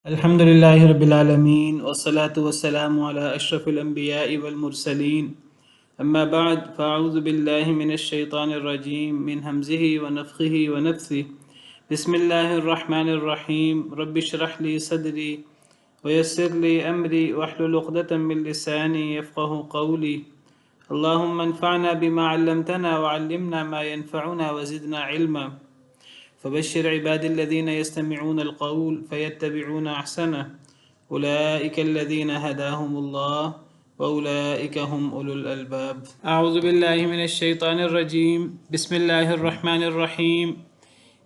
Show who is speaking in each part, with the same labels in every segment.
Speaker 1: الحمد لله رب العالمين والصلاة والسلام على أشرف الأنبياء والمرسلين أما بعد فأعوذ بالله من الشيطان الرجيم من همزه ونفخه ونفثه بسم الله الرحمن الرحيم رب اشرح لي صدري ويسر لي أمري واحلل عقدة من لساني يفقه قولي اللهم انفعنا بما علمتنا وعلمنا ما ينفعنا وزدنا علما فبشر عباد الذين يستمعون القول فيتبعون أحسنه أولئك الذين هداهم الله وأولئك هم أولو الألباب أعوذ بالله من الشيطان الرجيم بسم الله الرحمن الرحيم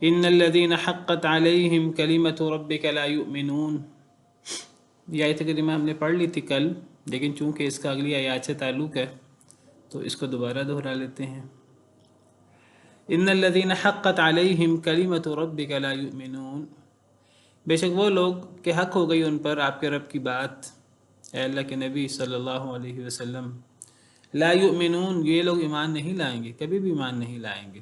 Speaker 1: إن الذين حقت عليهم كلمة ربك لا يؤمنون. یہ آیت کریمہ ہم نے پڑھ لی تھی کل، لیکن چونکہ اس کا اگلی آیات سے تعلق ہے تو اس کو دوبارہ دہرا لیتے ہیں. ان الذین حقت علیہم کلمۃ ربک لا یؤمنون، بے شک وہ لوگ کہ حق ہو گئی ان پر آپ کے رب کی بات، اے اللہ کے نبی صلی اللہ علیہ وسلم. لا یؤمنون، یہ لوگ ایمان نہیں لائیں گے، کبھی بھی ایمان نہیں لائیں گے.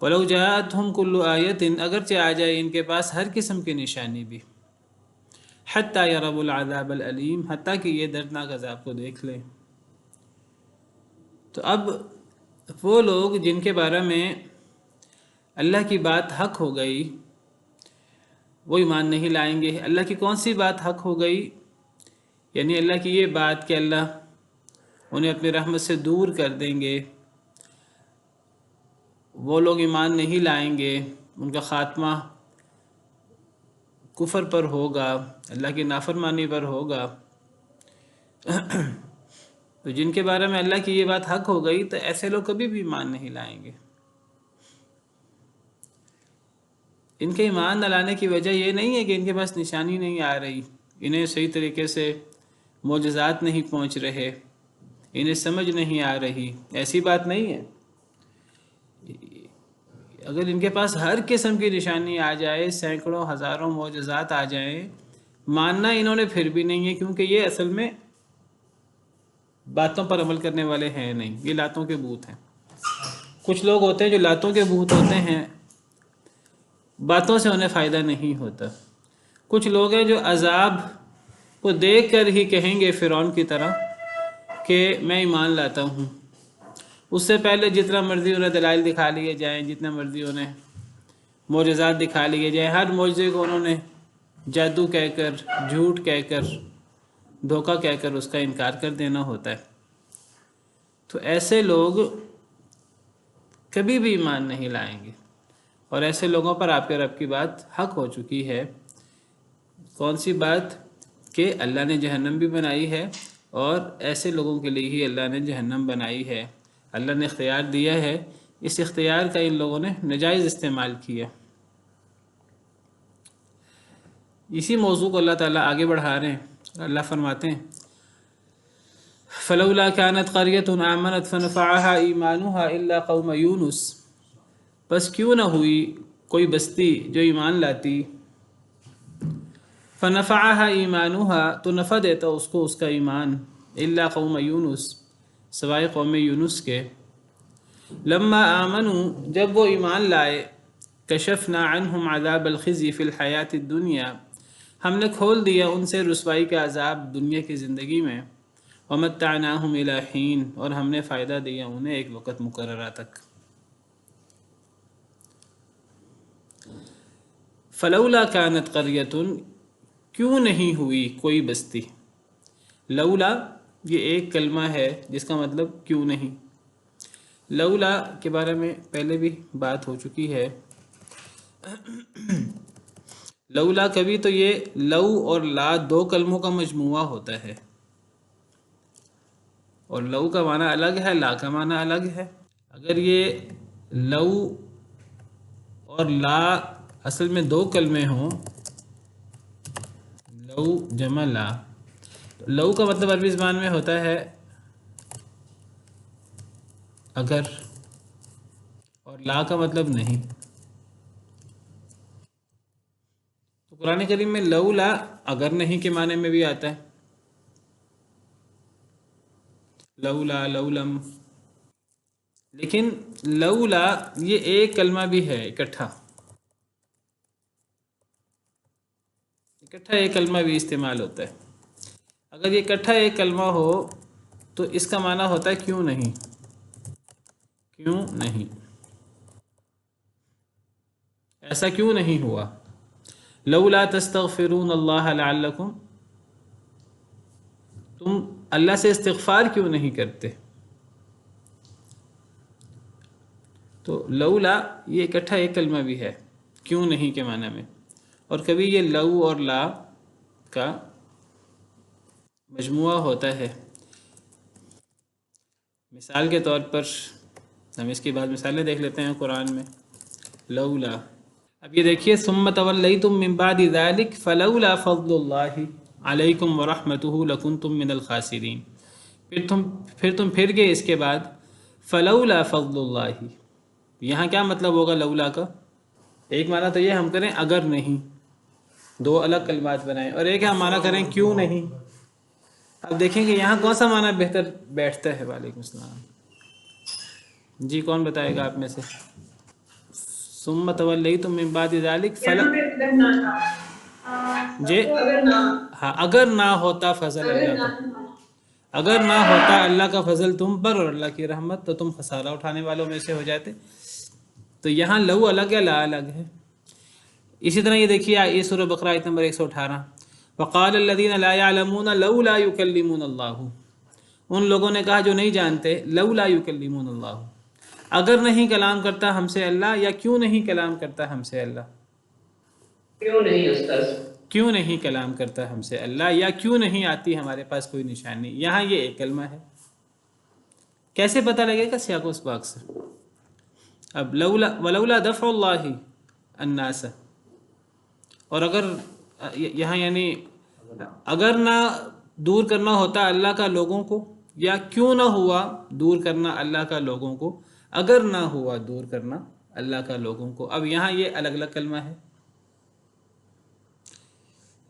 Speaker 1: ولو جاءتہم کل آیۃ، اگرچہ آ جائے ان کے پاس ہر قسم کی نشانی بھی. حتی یروا العذاب العلیم، حتیٰ کہ یہ دردناک عذاب کو دیکھ لیں. تو اب وہ لوگ جن کے بارے میں اللہ کی بات حق ہو گئی وہ ایمان نہیں لائیں گے. اللہ کی کون سی بات حق ہو گئی؟ یعنی اللہ کی یہ بات کہ اللہ انہیں اپنی رحمت سے دور کر دیں گے، وہ لوگ ایمان نہیں لائیں گے، ان کا خاتمہ کفر پر ہوگا، اللہ کی نافرمانی پر ہوگا. تو جن کے بارے میں اللہ کی یہ بات حق ہو گئی تو ایسے لوگ کبھی بھی ایمان نہیں لائیں گے. ان کے ایمان نہ لانے کی وجہ یہ نہیں ہے کہ ان کے پاس نشانی نہیں آ رہی، انہیں صحیح طریقے سے معجزات نہیں پہنچ رہے، انہیں سمجھ نہیں آ رہی، ایسی بات نہیں ہے. اگر ان کے پاس ہر قسم کی نشانی آ جائے، سینکڑوں ہزاروں معجزات آ جائیں، ماننا انہوں نے پھر بھی نہیں ہے، کیونکہ یہ اصل میں باتوں پر عمل کرنے والے ہیں نہیں، یہ لاتوں کے بت ہیں. کچھ لوگ ہوتے ہیں جو لاتوں کے بت ہوتے ہیں، باتوں سے انہیں فائدہ نہیں ہوتا. کچھ لوگ ہیں جو عذاب کو دیکھ کر ہی کہیں گے فرعون کی طرح کہ میں ایمان لاتا ہوں. اس سے پہلے جتنا مرضی انہیں دلائل دکھا لیے جائیں، جتنا مرضی انہیں معجزات دکھا لیے جائیں، ہر معجزے کو انہوں نے جادو کہہ کر، جھوٹ کہہ کر، دھوکہ کہہ کر اس کا انکار کر دینا ہوتا ہے. تو ایسے لوگ کبھی بھی ایمان نہیں لائیں گے، اور ایسے لوگوں پر آپ کے رب کی بات حق ہو چکی ہے. کون سی بات؟ کہ اللہ نے جہنم بھی بنائی ہے، اور ایسے لوگوں کے لیے ہی اللہ نے جہنم بنائی ہے. اللہ نے اختیار دیا ہے، اس اختیار کا ان لوگوں نے ناجائز استعمال کیا. اسی موضوع کو اللہ تعالیٰ آگے بڑھا رہے ہیں. اللہ فرماتے ہیں فلولا كانت قرية آمنت فنفعها إيمانها إلا قوم يونس، بس کیوں نہ ہوئی کوئی بستی جو ایمان لاتی، فنفعها ایمانها تو نفع دیتا اس کو اس کا ایمان، الا قوم یونس سوائے قوم یونس کے. لما آمنوا جب وہ ایمان لائے، کشفنا عنہم عذاب الخزي فی الحیات الدنیا ہم نے کھول دیا ان سے رسوائی کا عذاب دنیا کی زندگی میں، ومتعناہم الی حین اور ہم نے فائدہ دیا انہیں ایک وقت مقررہ تک. فلولا كانت قریۃ کیوں نہیں ہوئی کوئی بستی. لولا یہ ایک کلمہ ہے جس کا مطلب کیوں نہیں. لولا کے بارے میں پہلے بھی بات ہو چکی ہے. لولا کبھی تو یہ لو اور لا دو کلموں کا مجموعہ ہوتا ہے، اور لو کا معنی الگ ہے، لا کا معنی الگ ہے. اگر یہ لو اور لا اصل میں دو کلمے ہوں، لو جمع لا، تو لو کا مطلب عربی زبان میں ہوتا ہے اگر، اور لا کا مطلب نہیں. تو قرآن کریم میں لولا اگر نہیں کے معنی میں بھی آتا ہے، لولا لولم. لیکن لولا یہ ایک کلمہ بھی ہے اکٹھا. اکٹھا ایک کلمہ بھی استعمال ہوتا ہے. اگر یہ اکٹھا ایک کلمہ ہو تو اس کا معنی ہوتا ہے کیوں نہیں. کیوں نہیں، ایسا کیوں نہیں ہوا. لولا تستغفرون اللہ لعلکم، تم اللہ سے استغفار کیوں نہیں کرتے. تو لولا یہ اکٹھا ایک کلمہ بھی ہے کیوں نہیں کے معنی میں، اور کبھی یہ لو اور لا کا مجموعہ ہوتا ہے. مثال کے طور پر ہم اس کے بعد مثالیں دیکھ لیتے ہیں قرآن میں. لولا، اب یہ دیکھیے ثم تولیتم من بعد ذلک فلولا فضل اللہ علیکم ورحمتہ لکنتم من الخاسرین. پھر تم پھر گئے اس کے بعد فلولا فضل اللہ. یہاں کیا مطلب ہوگا لولا کا؟ ایک معنی تو یہ ہم کریں اگر نہیں، دو الگ کلمات بنائیں، اور ایک ہم معنی کریں کیوں نہیں. اب دیکھیں کہ یہاں کون سا معنی بہتر بیٹھتا ہے. وعلیکم السلام. جی کون بتائے گا آپ میں سے؟ ثم تولیتم من بعد ذلک جی ہاں، اگر نہ ہوتا فضل اللہ کا، اگر نہ ہوتا اللہ کا فضل تم پر اور اللہ کی رحمت تو تم خسارہ اٹھانے والوں میں سے ہو جاتے. تو یہاں لو الگ ہے، لا الگ ہے. اسی طرح یہ دیکھیے یہ سورہ بقرہ آیت نمبر 118 وقال الذین لا يعلمون لولا يكلمون اللہ. ان لوگوں نے کہا جو نہیں جانتے لولا يكلمون اللہ، اگر نہیں کلام کرتا ہم سے اللہ، یا کیوں نہیں کلام کرتا ہم سے اللہ. کیوں نہیں استاذ، کیوں نہیں کلام کرتا ہم سے اللہ، یا کیوں نہیں آتی ہمارے پاس کوئی نشانی. یہاں یہ ایک کلمہ ہے. کیسے پتہ لگے گا؟ سیاق و سباق سے. اب لولا ولولا دفع اللہ الناس، اور اگر یہاں یعنی اگر نہ دور کرنا ہوتا اللہ کا لوگوں کو، یا کیوں نہ ہوا دور کرنا اللہ کا لوگوں کو، اگر نہ ہوا دور کرنا اللہ کا لوگوں کو. اب یہاں یہ الگ الگ کلمہ ہے.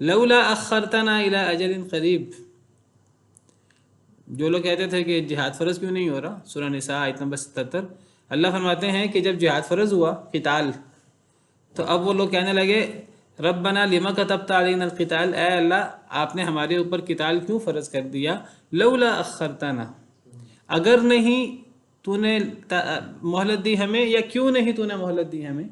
Speaker 1: لولا اخرتنا الى اجل قریب، جو لوگ کہتے تھے کہ جہاد فرض کیوں نہیں ہو رہا، سورہ نساء آیت نمبر 77. اللہ فرماتے ہیں کہ جب جہاد فرض ہوا قتال، تو اب وہ لوگ کہنے لگے ربنا لما کتبت علینا القتال، اے اللہ آپ نے ہمارے اوپر قتال کیوں فرض کر دیا. لولا اخرتنا، اگر نہیں تو نے مہلت دی ہمیں، یا کیوں نہیں تو نے مہلت دی ہمیں.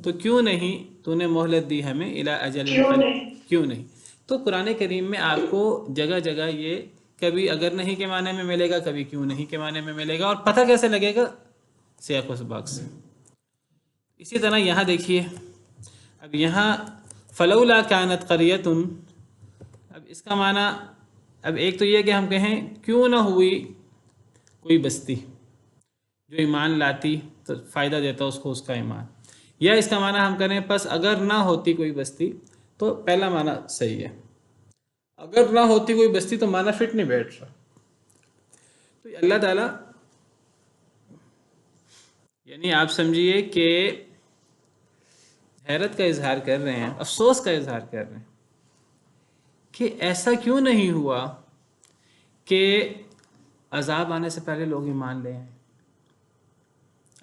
Speaker 1: تو کیوں نہیں تو نے مہلت دی ہمیں الی اجل قریب، کیوں نہیں. تو قرآن کریم میں آپ کو جگہ جگہ یہ کبھی اگر نہیں کے معنی میں ملے گا، کبھی کیوں نہیں کے معنی میں ملے گا. اور پتہ کیسے لگے گا؟ سیاق و سباق سے. اسی طرح یہاں دیکھیے، اب یہاں فلولا کانت قریۃ، اب اس کا معنی اب ایک تو یہ کہ ہم کہیں کیوں نہ ہوئی کوئی بستی جو ایمان لاتی تو فائدہ دیتا اس کو اس کا ایمان، یا اس کا معنی ہم کریں پس اگر نہ ہوتی کوئی بستی. تو پہلا معنی صحیح ہے، اگر نہ ہوتی کوئی بستی تو معنی فٹ نہیں بیٹھ رہا. تو اللہ تعالیٰ یعنی آپ سمجھیے کہ حیرت کا اظہار کر رہے ہیں، افسوس کا اظہار کر رہے ہیں کہ ایسا کیوں نہیں ہوا کہ عذاب آنے سے پہلے لوگ ایمان لے آئیں،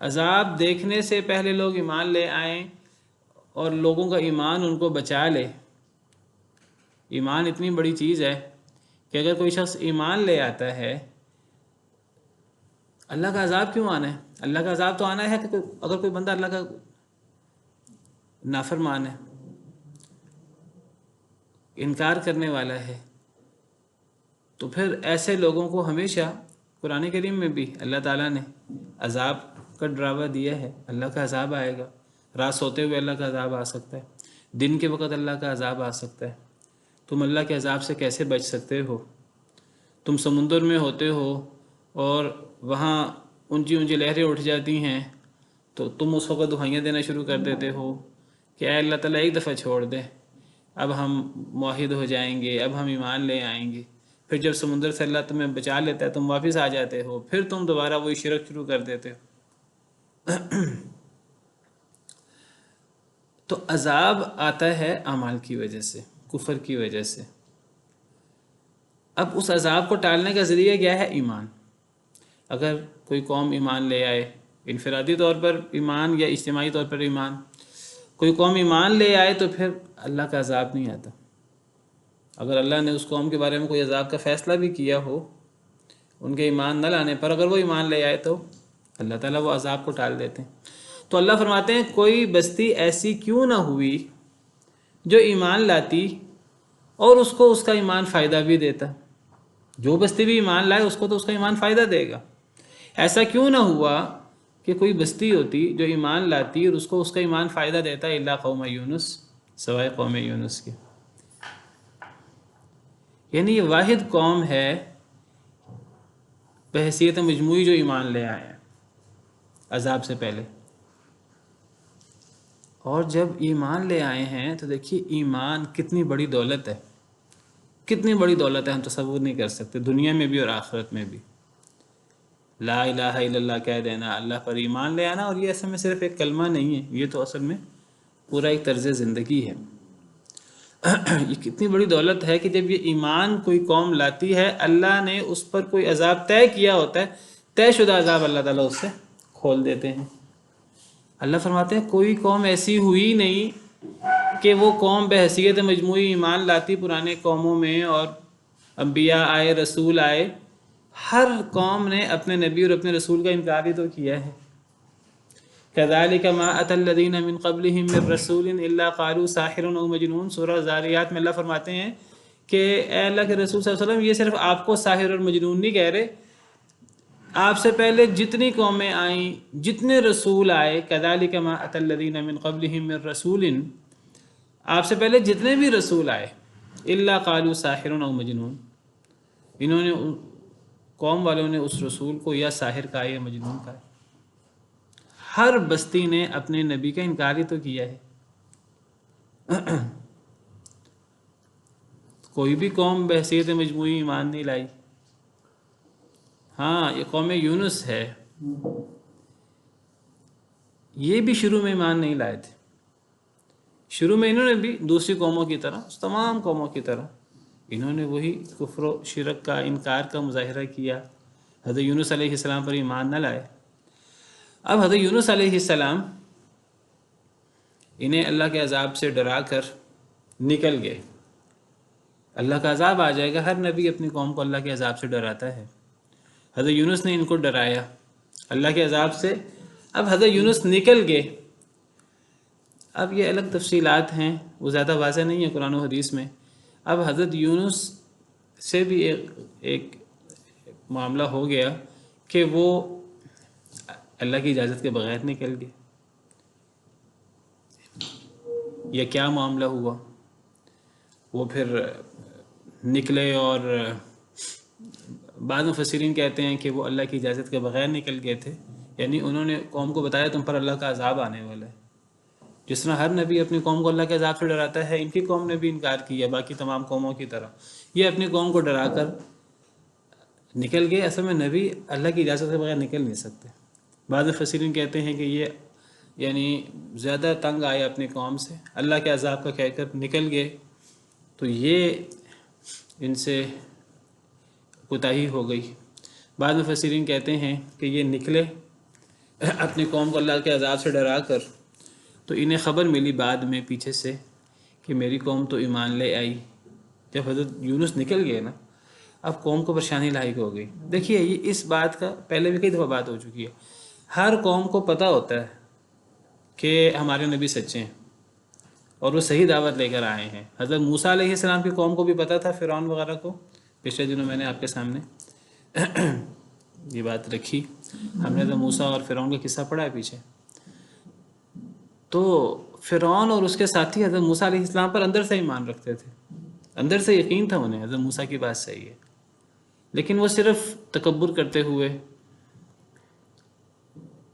Speaker 1: عذاب دیکھنے سے پہلے لوگ ایمان لے آئیں، اور لوگوں کا ایمان ان کو بچا لے. ایمان اتنی بڑی چیز ہے کہ اگر کوئی شخص ایمان لے آتا ہے، اللہ کا عذاب کیوں آنا ہے؟ اللہ کا عذاب تو آنا ہے کہ اگر کوئی بندہ اللہ کا نافرمان ہے، انکار کرنے والا ہے، تو پھر ایسے لوگوں کو ہمیشہ قرآن کریم میں بھی اللہ تعالیٰ نے عذاب کا ڈراوا دیا ہے. اللہ کا عذاب آئے گا، رات سوتے ہوئے اللہ کا عذاب آ سکتا ہے، دن کے وقت اللہ کا عذاب آ سکتا ہے. تم اللہ کے عذاب سے کیسے بچ سکتے ہو؟ تم سمندر میں ہوتے ہو اور وہاں اونچی اونچی لہریں اٹھ جاتی ہیں، تو تم اس وقت دہائیاں دینا شروع کر دیتے ہو کہ اے اللہ تعالیٰ ایک دفعہ چھوڑ دے، اب ہم موحد ہو جائیں گے، اب ہم ایمان لے آئیں گے. پھر جب سمندر سے اللہ تمہیں بچا لیتا ہے تم واپس آ جاتے ہو، پھر تم دوبارہ وہی شرک شروع کر دیتے ہو. تو عذاب آتا ہے اعمال کی وجہ سے، کفر کی وجہ سے. اب اس عذاب کو ٹالنے کا ذریعہ کیا ہے؟ ایمان. اگر کوئی قوم ایمان لے آئے، انفرادی طور پر ایمان یا اجتماعی طور پر ایمان، کوئی قوم ایمان لے آئے تو پھر اللہ کا عذاب نہیں آتا. اگر اللہ نے اس قوم کے بارے میں کوئی عذاب کا فیصلہ بھی کیا ہو ان کے ایمان نہ لانے پر، اگر وہ ایمان لے آئے تو اللہ تعالیٰ وہ عذاب کو ٹال دیتے ہیں۔ تو اللہ فرماتے ہیں کوئی بستی ایسی کیوں نہ ہوئی جو ایمان لاتی اور اس کو اس کا ایمان فائدہ بھی دیتا۔ جو بستی بھی ایمان لائے اس کو تو اس کا ایمان فائدہ دے گا۔ ایسا کیوں نہ ہوا کہ کوئی بستی ہوتی جو ایمان لاتی اور اس کو اس کا ایمان فائدہ دیتا، الا قوم یونس، سوائے قوم یونس کے۔ یعنی یہ واحد قوم ہے بحیثیت مجموعی جو ایمان لے آئے ہیں عذاب سے پہلے، اور جب ایمان لے آئے ہیں تو دیکھیے ایمان کتنی بڑی دولت ہے، کتنی بڑی دولت ہے، ہم تصور نہیں کر سکتے، دنیا میں بھی اور آخرت میں بھی۔ لا الہ الا اللہ کہہ دینا، اللہ پر ایمان لے آنا، اور یہ اصل میں صرف ایک کلمہ نہیں ہے، یہ تو اصل میں پورا ایک طرز زندگی ہے۔ یہ کتنی بڑی دولت ہے کہ جب یہ ایمان کوئی قوم لاتی ہے، اللہ نے اس پر کوئی عذاب طے کیا ہوتا ہے، طے شدہ عذاب اللہ تعالیٰ اس سے کھول دیتے ہیں۔ اللہ فرماتے ہیں کوئی قوم ایسی ہوئی نہیں کہ وہ قوم بحیثیت مجموعی ایمان لاتی پرانے قوموں میں، اور انبیاء آئے، رسول آئے، ہر قوم نے اپنے نبی اور اپنے رسول کا انکار ہی تو کیا ہے۔ كَذَلِكَ مَا أَتَى الَّذِينَ مِن قَبْلِهِم مِّن رَّسُولٍ إِلَّا قَالُوا سَاحِرٌ أَوْ مَجْنُونٌ۔ سورہ زاریات میں اللہ فرماتے ہیں کہ اے اللہ کے رسول صلی اللہ علیہ وسلم، یہ صرف آپ کو ساحر اور مجنون نہیں کہہ رہے، آپ سے پہلے جتنی قومیں آئیں، جتنے رسول آئے، كَذَلِكَ مَا أَتَى الَّذِينَ مِن قَبْلِهِم مِّن رَّسُولٍ، آپ سے پہلے جتنے بھی رسول آئے، إِلَّا قَالُوا سَاحِرٌ أَوْ مَجْنُونٌ، انہوں نے قوم والوں نے اس رسول کو یا ساحر کہا یا مجنون کہا۔ ہر بستی نے اپنے نبی کا انکار ہی تو کیا ہے۔ کوئی بھی قوم بحیثیت مجموعی ایمان نہیں لائی۔ ہاں یہ قوم یونس ہے، یہ بھی شروع میں ایمان نہیں لائے تھے۔ شروع میں انہوں نے بھی دوسری قوموں کی طرح، تمام قوموں کی طرح، انہوں نے وہی کفر و شرک کا، انکار کا مظاہرہ کیا، حضرت یونس علیہ السلام پر ایمان نہ لائے۔ اب حضرت یونس علیہ السلام انہیں اللہ کے عذاب سے ڈرا کر نکل گئے۔ اللہ کا عذاب آ جائے گا، ہر نبی اپنی قوم کو اللہ کے عذاب سے ڈراتا ہے۔ حضرت یونس نے ان کو ڈرایا اللہ کے عذاب سے۔ اب حضرت یونس نکل گئے۔ اب یہ الگ تفصیلات ہیں، وہ زیادہ واضح نہیں ہے قرآن و حدیث میں۔ اب حضرت یونس سے بھی ایک معاملہ ہو گیا کہ وہ اللہ کی اجازت کے بغیر نکل گئے، یا کیا معاملہ ہوا؟ وہ پھر نکلے، اور بعض مفسرین کہتے ہیں کہ وہ اللہ کی اجازت کے بغیر نکل گئے تھے، یعنی انہوں نے قوم کو بتایا تم پر اللہ کا عذاب آنے والا ہے۔ جس طرح ہر نبی اپنی قوم کو اللہ کے عذاب سے ڈراتا ہے، ان کی قوم نے بھی انکار کیا باقی تمام قوموں کی طرح، یہ اپنی قوم کو ڈرا کر نکل گئے۔ اصل میں نبی اللہ کی اجازت کے بغیر نکل نہیں سکتے۔ بعض مفسرین کہتے ہیں کہ یہ یعنی زیادہ تنگ آئے اپنی قوم سے، اللہ کے عذاب کا کہہ کر نکل گئے، تو یہ ان سے کوتاہی ہو گئی۔ بعض مفسرین کہتے ہیں کہ یہ نکلے اپنی قوم کو اللہ کے عذاب سے ڈرا کر، تو انہیں خبر ملی بعد میں پیچھے سے کہ میری قوم تو ایمان لے آئی۔ جب حضرت یونس نکل گئے نا، اب قوم کو پریشانی لاحق ہو گئی۔ دیکھیے یہ اس بات کا پہلے بھی کئی دفعہ بات ہو چکی ہے، ہر قوم کو پتہ ہوتا ہے کہ ہمارے نبی سچے ہیں اور وہ صحیح دعوت لے کر آئے ہیں۔ حضرت موسیٰ علیہ السلام کی قوم کو بھی پتہ تھا، فرعون وغیرہ کو، پچھلے دنوں میں نے آپ کے سامنے یہ بات رکھی، ہم نے حضرت موسیٰ اور فرعون کا قصہ پڑھا ہے پیچھے۔ تو فرعون اور اس کے ساتھی حضرت موسیٰ علیہ السلام پر اندر سے ایمان رکھتے تھے، اندر سے یقین تھا انہیں حضرت موسیٰ کی بات صحیح ہے، لیکن وہ صرف تکبر کرتے ہوئے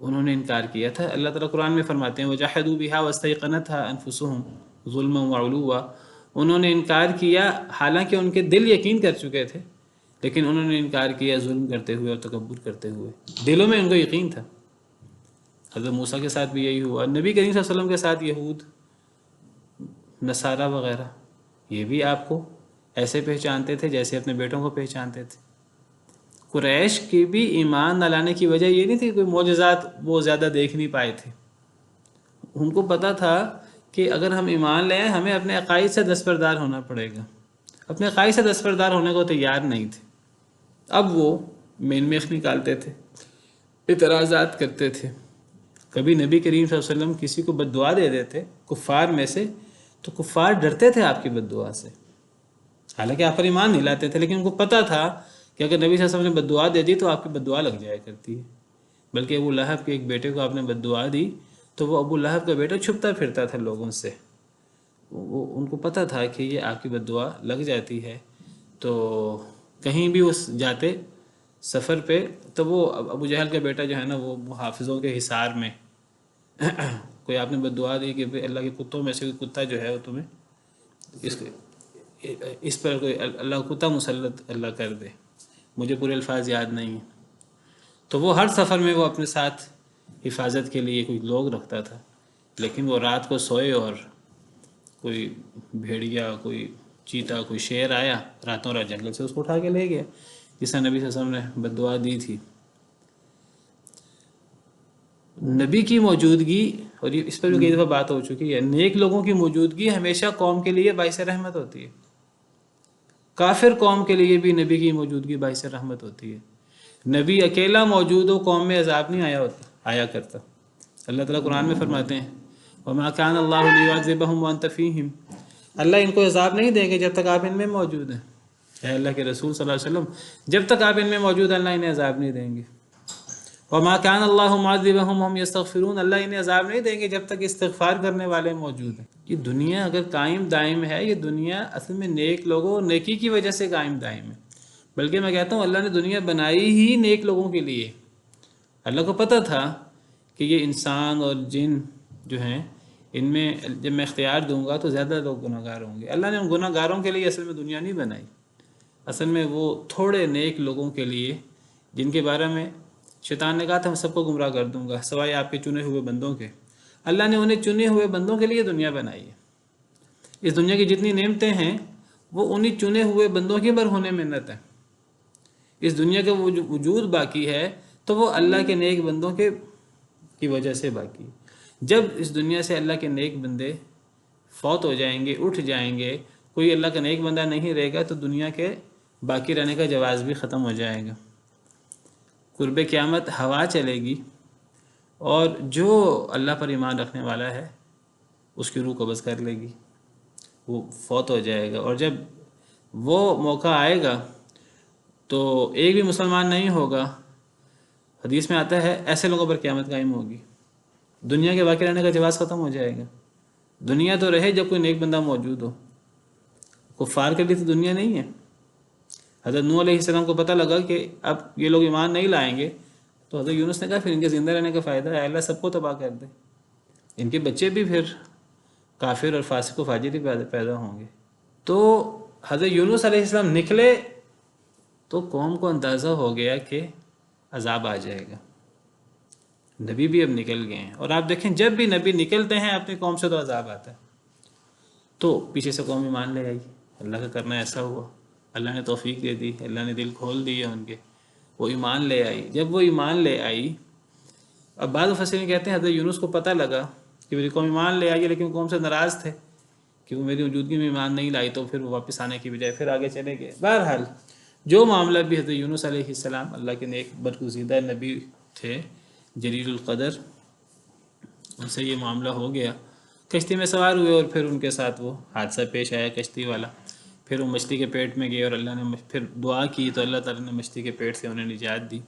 Speaker 1: انہوں نے انکار کیا تھا۔ اللہ تعالیٰ قرآن میں فرماتے ہیں وَجَحَدُوا بِهَا وَاسْتَيْقَنَتْهَا أَنفُسُهُمْ ظُلْمًا وَعُلُوًّا، انہوں نے انکار کیا حالانکہ ان کے دل یقین کر چکے تھے، لیکن انہوں نے انکار کیا ظلم کرتے ہوئے اور تکبر کرتے ہوئے، دلوں میں ان کو یقین تھا۔ حضرت موسیٰ کے ساتھ بھی یہی ہوا، نبی کریم صلی اللہ علیہ وسلم کے ساتھ یہود، نصارہ وغیرہ، یہ بھی آپ کو ایسے پہچانتے تھے جیسے اپنے بیٹوں کو پہچانتے تھے۔ قریش کی بھی ایمان نہ لانے کی وجہ یہ نہیں تھی کہ کوئی معجزات وہ زیادہ دیکھ نہیں پائے تھے، ان کو پتہ تھا کہ اگر ہم ایمان لیں ہمیں اپنے عقائد سے دستبردار ہونا پڑے گا، اپنے قائد سے دستبردار ہونے کو تیار نہیں تھے۔ اب وہ مین میخ نکالتے تھے، اعتراضات کرتے تھے۔ کبھی نبی کریم صلی اللہ علیہ وسلم کسی کو بد دعا دے دیتے کفار میں سے، تو کفار ڈرتے تھے آپ کی بد دعا سے، حالانکہ آپ پر ایمان نہیں لاتے تھے، لیکن ان کو پتہ تھا کہ اگر نبی صلی اللہ علیہ وسلم نے بد دعا دے دی تو آپ کی بد دعا لگ جایا کرتی ہے۔ بلکہ ابو لہب کے ایک بیٹے کو آپ نے بد دعا دی تو وہ ابو لہب کا بیٹا چھپتا پھرتا تھا لوگوں سے، وہ ان کو پتہ تھا کہ یہ آپ کی بد دعا لگ جاتی ہے، تو کہیں بھی اس جاتے سفر پہ تو وہ ابو جہل کا بیٹا جو ہے نا وہ حافظوں کے حصار میں کوئی آپ نے بد دعا دی کہ اللہ کے کتوں میں سے کوئی کتا جو ہے وہ تمہیں اس پر کوئی اللہ کتا مسلط اللہ کر دے، مجھے پورے الفاظ یاد نہیں ہیں، تو وہ ہر سفر میں وہ اپنے ساتھ حفاظت کے لیے کوئی لوگ رکھتا تھا، لیکن وہ رات کو سوئے اور کوئی بھیڑیا، کوئی چیتا، کوئی شیر آیا راتوں رات جنگل سے اس کو اٹھا کے لے گیا، جس نے نبی صلی اللہ علیہ وسلم نے بد دعا دی تھی۔ نبی کی موجودگی، اور یہ اس پر بھی کئی دفعہ بات ہو چکی ہے، نیک لوگوں کی موجودگی ہمیشہ قوم کے لیے باعث رحمت ہوتی ہے، کافر قوم کے لیے بھی نبی کی موجودگی باعث رحمت ہوتی ہے۔ نبی اکیلا موجود ہو قوم میں عذاب نہیں آیا کرتا۔ اللہ تعالیٰ قرآن میں فرماتے ہیں وَمَا كَانَ اللَّهُ لِيُعَذِّبَهُمْ وَأَنْتَ فِيهِمْ، اللہ ان کو عذاب نہیں دیں گے جب تک آپ ان میں موجود ہیں۔ اے اللہ کے رسول صلی اللہ علیہ وسلم، جب تک آپ ان میں موجود ہیں اللہ انہیں عذاب نہیں دیں گے۔ وَمَا كَانَ اللَّهُ مُعَذِّبَهُمْ وَهُمْ يَسْتَغْفِرُونَ، اللہ انہیں عذاب نہیں دیں گے جب تک استغفار کرنے والے موجود ہیں۔ یہ دنیا اگر قائم دائم ہے، یہ دنیا اصل میں نیک لوگوں اور نیکی کی وجہ سے قائم دائم ہے، بلکہ میں کہتا ہوں اللہ نے دنیا بنائی ہی نیک لوگوں کے لیے۔ اللہ کو پتہ تھا کہ یہ انسان اور جن جو ہیں ان میں جب میں اختیار دوں گا تو زیادہ لوگ گناہ گار ہوں گے۔ اللہ نے ان گناہ گاروں کے لیے اصل میں دنیا نہیں بنائی، اصل میں وہ تھوڑے نیک لوگوں کے لیے جن کے بارے میں شیطان نے کہا تھا میں سب کو گمراہ کر دوں گا سوائے آپ کے چنے ہوئے بندوں کے، اللہ نے انہیں چنے ہوئے بندوں کے لیے دنیا بنائی ہے۔ اس دنیا کی جتنی نعمتیں ہیں وہ انہی چنے ہوئے بندوں کی بر ہونے منت ہے۔ اس دنیا کا وجود باقی ہے تو وہ اللہ کے نیک بندوں کی وجہ سے باقی ہے۔ جب اس دنیا سے اللہ کے نیک بندے فوت ہو جائیں گے، اٹھ جائیں گے، کوئی اللہ کا نیک بندہ نہیں رہے گا تو دنیا کے باقی رہنے کا جواز بھی ختم ہو جائے گا۔ قرب قیامت ہوا چلے گی اور جو اللہ پر ایمان رکھنے والا ہے اس کی روح قبض کر لے گی، وہ فوت ہو جائے گا، اور جب وہ موقع آئے گا تو ایک بھی مسلمان نہیں ہوگا۔ حدیث میں آتا ہے ایسے لوگوں پر قیامت قائم ہوگی، دنیا کے باقی رہنے کا جواز ختم ہو جائے گا۔ دنیا تو رہے جب کوئی نیک بندہ موجود ہو، کفار کے لیے تو دنیا نہیں ہے۔ حضرت نوح علیہ السلام کو پتہ لگا کہ اب یہ لوگ ایمان نہیں لائیں گے تو حضرت یونس نے کہا پھر ان کے زندہ رہنے کا فائدہ ہے، اللہ سب کو تباہ کر دے، ان کے بچے بھی پھر کافر اور فاسق و فاجر ہی پیدا ہوں گے۔ تو حضرت یونس علیہ السلام نکلے تو قوم کو اندازہ ہو گیا کہ عذاب آ جائے گا، نبی بھی اب نکل گئے ہیں، اور آپ دیکھیں جب بھی نبی نکلتے ہیں اپنی قوم سے تو عذاب آتا ہے، تو پیچھے سے قوم ایمان لے آئی، اللہ کا کرنا ایسا ہوا، اللہ نے توفیق دے دی، اللہ نے دل کھول دیے ان کے، وہ ایمان لے آئی۔ جب وہ ایمان لے آئی، اب بعض مفسرین کہتے ہیں حضرت یونس کو پتہ لگا کہ میری قوم ایمان لے آئی ہے لیکن قوم سے ناراض تھے کہ وہ میری موجودگی میں ایمان نہیں لائی، تو پھر وہ واپس آنے کی بجائے پھر آگے چلے گئے۔ بہرحال جو معاملہ بھی، حضرت یونس علیہ السلام اللہ کے نیک برگزیدہ نبی تھے، جلیل القدر، ان سے یہ معاملہ ہو گیا، کشتی میں سوار ہوئے اور پھر ان کے ساتھ وہ حادثہ پیش آیا کشتی والا، پھر وہ مچھلی کے پیٹ میں گئے اور اللہ نے پھر دعا کی تو اللہ تعالیٰ نے مچھلی کے پیٹ سے انہیں نجات دی،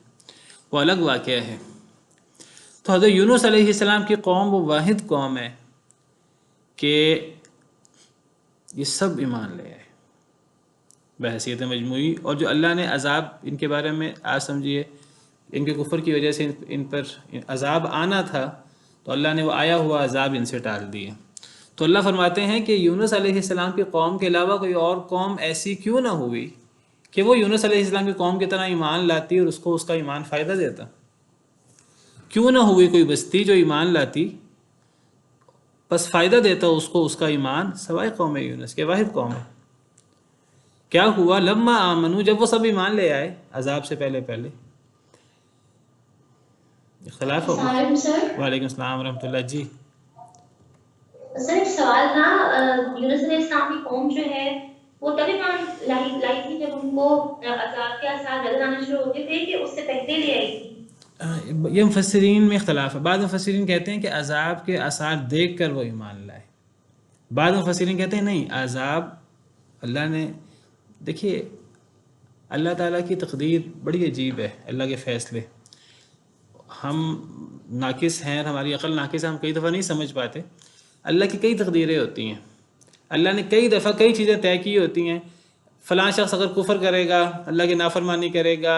Speaker 1: وہ الگ واقعہ ہے۔ تو حضرت یونس علیہ السلام کی قوم وہ واحد قوم ہے کہ یہ سب ایمان لے آئے بحیثیت مجموعی، اور جو اللہ نے عذاب ان کے بارے میں آج سمجھیے ان کے کفر کی وجہ سے ان پر عذاب آنا تھا تو اللہ نے وہ آیا ہوا عذاب ان سے ٹال دیا۔ تو اللہ فرماتے ہیں کہ یونس علیہ السلام کی قوم کے علاوہ کوئی اور قوم ایسی کیوں نہ ہوئی کہ وہ یونس علیہ السلام کی قوم کی طرح ایمان لاتی اور اس کو اس کا ایمان فائدہ دیتا؟ کیوں نہ ہوئی کوئی بستی جو ایمان لاتی بس فائدہ دیتا اس کو اس کا ایمان، سوائے قوم یونس کے، واحد قوم ہے۔ کیا ہوا؟ لما آمنو، جب وہ سب ایمان لے آئے عذاب سے پہلے اختلاف ہو گیا۔ وعلیکم السلام ورحمۃ اللہ۔ جی
Speaker 2: سر ایک سوال تھا، یونس علیہ السلام کی قوم جو ہے وہ تبھی مان لائی تھی جب ان کو عذاب کے آثار نظر آنا شروع ہو گئے تھے کہ اس سے پہلے لے آئی تھی؟
Speaker 1: یہ مفسرین میں اختلاف ہے. بعض مفسرین کہتے ہیں کہ عذاب کے آثار دیکھ کر وہ ایمان لائے. بعض مفسرین کہتے ہیں نہیں، عذاب اللہ نے، دیکھیے اللہ تعالیٰ کی تقدیر بڑی عجیب ہے، اللہ کے فیصلے. ہم ناقص ہیں، ہماری عقل ناقص ہے، ہم کئی دفعہ نہیں سمجھ پاتے. اللہ کی کئی تقدیریں ہوتی ہیں، اللہ نے کئی دفعہ کئی چیزیں طے کی ہوتی ہیں. فلاں شخص اگر کفر کرے گا، اللہ کی نافرمانی کرے گا،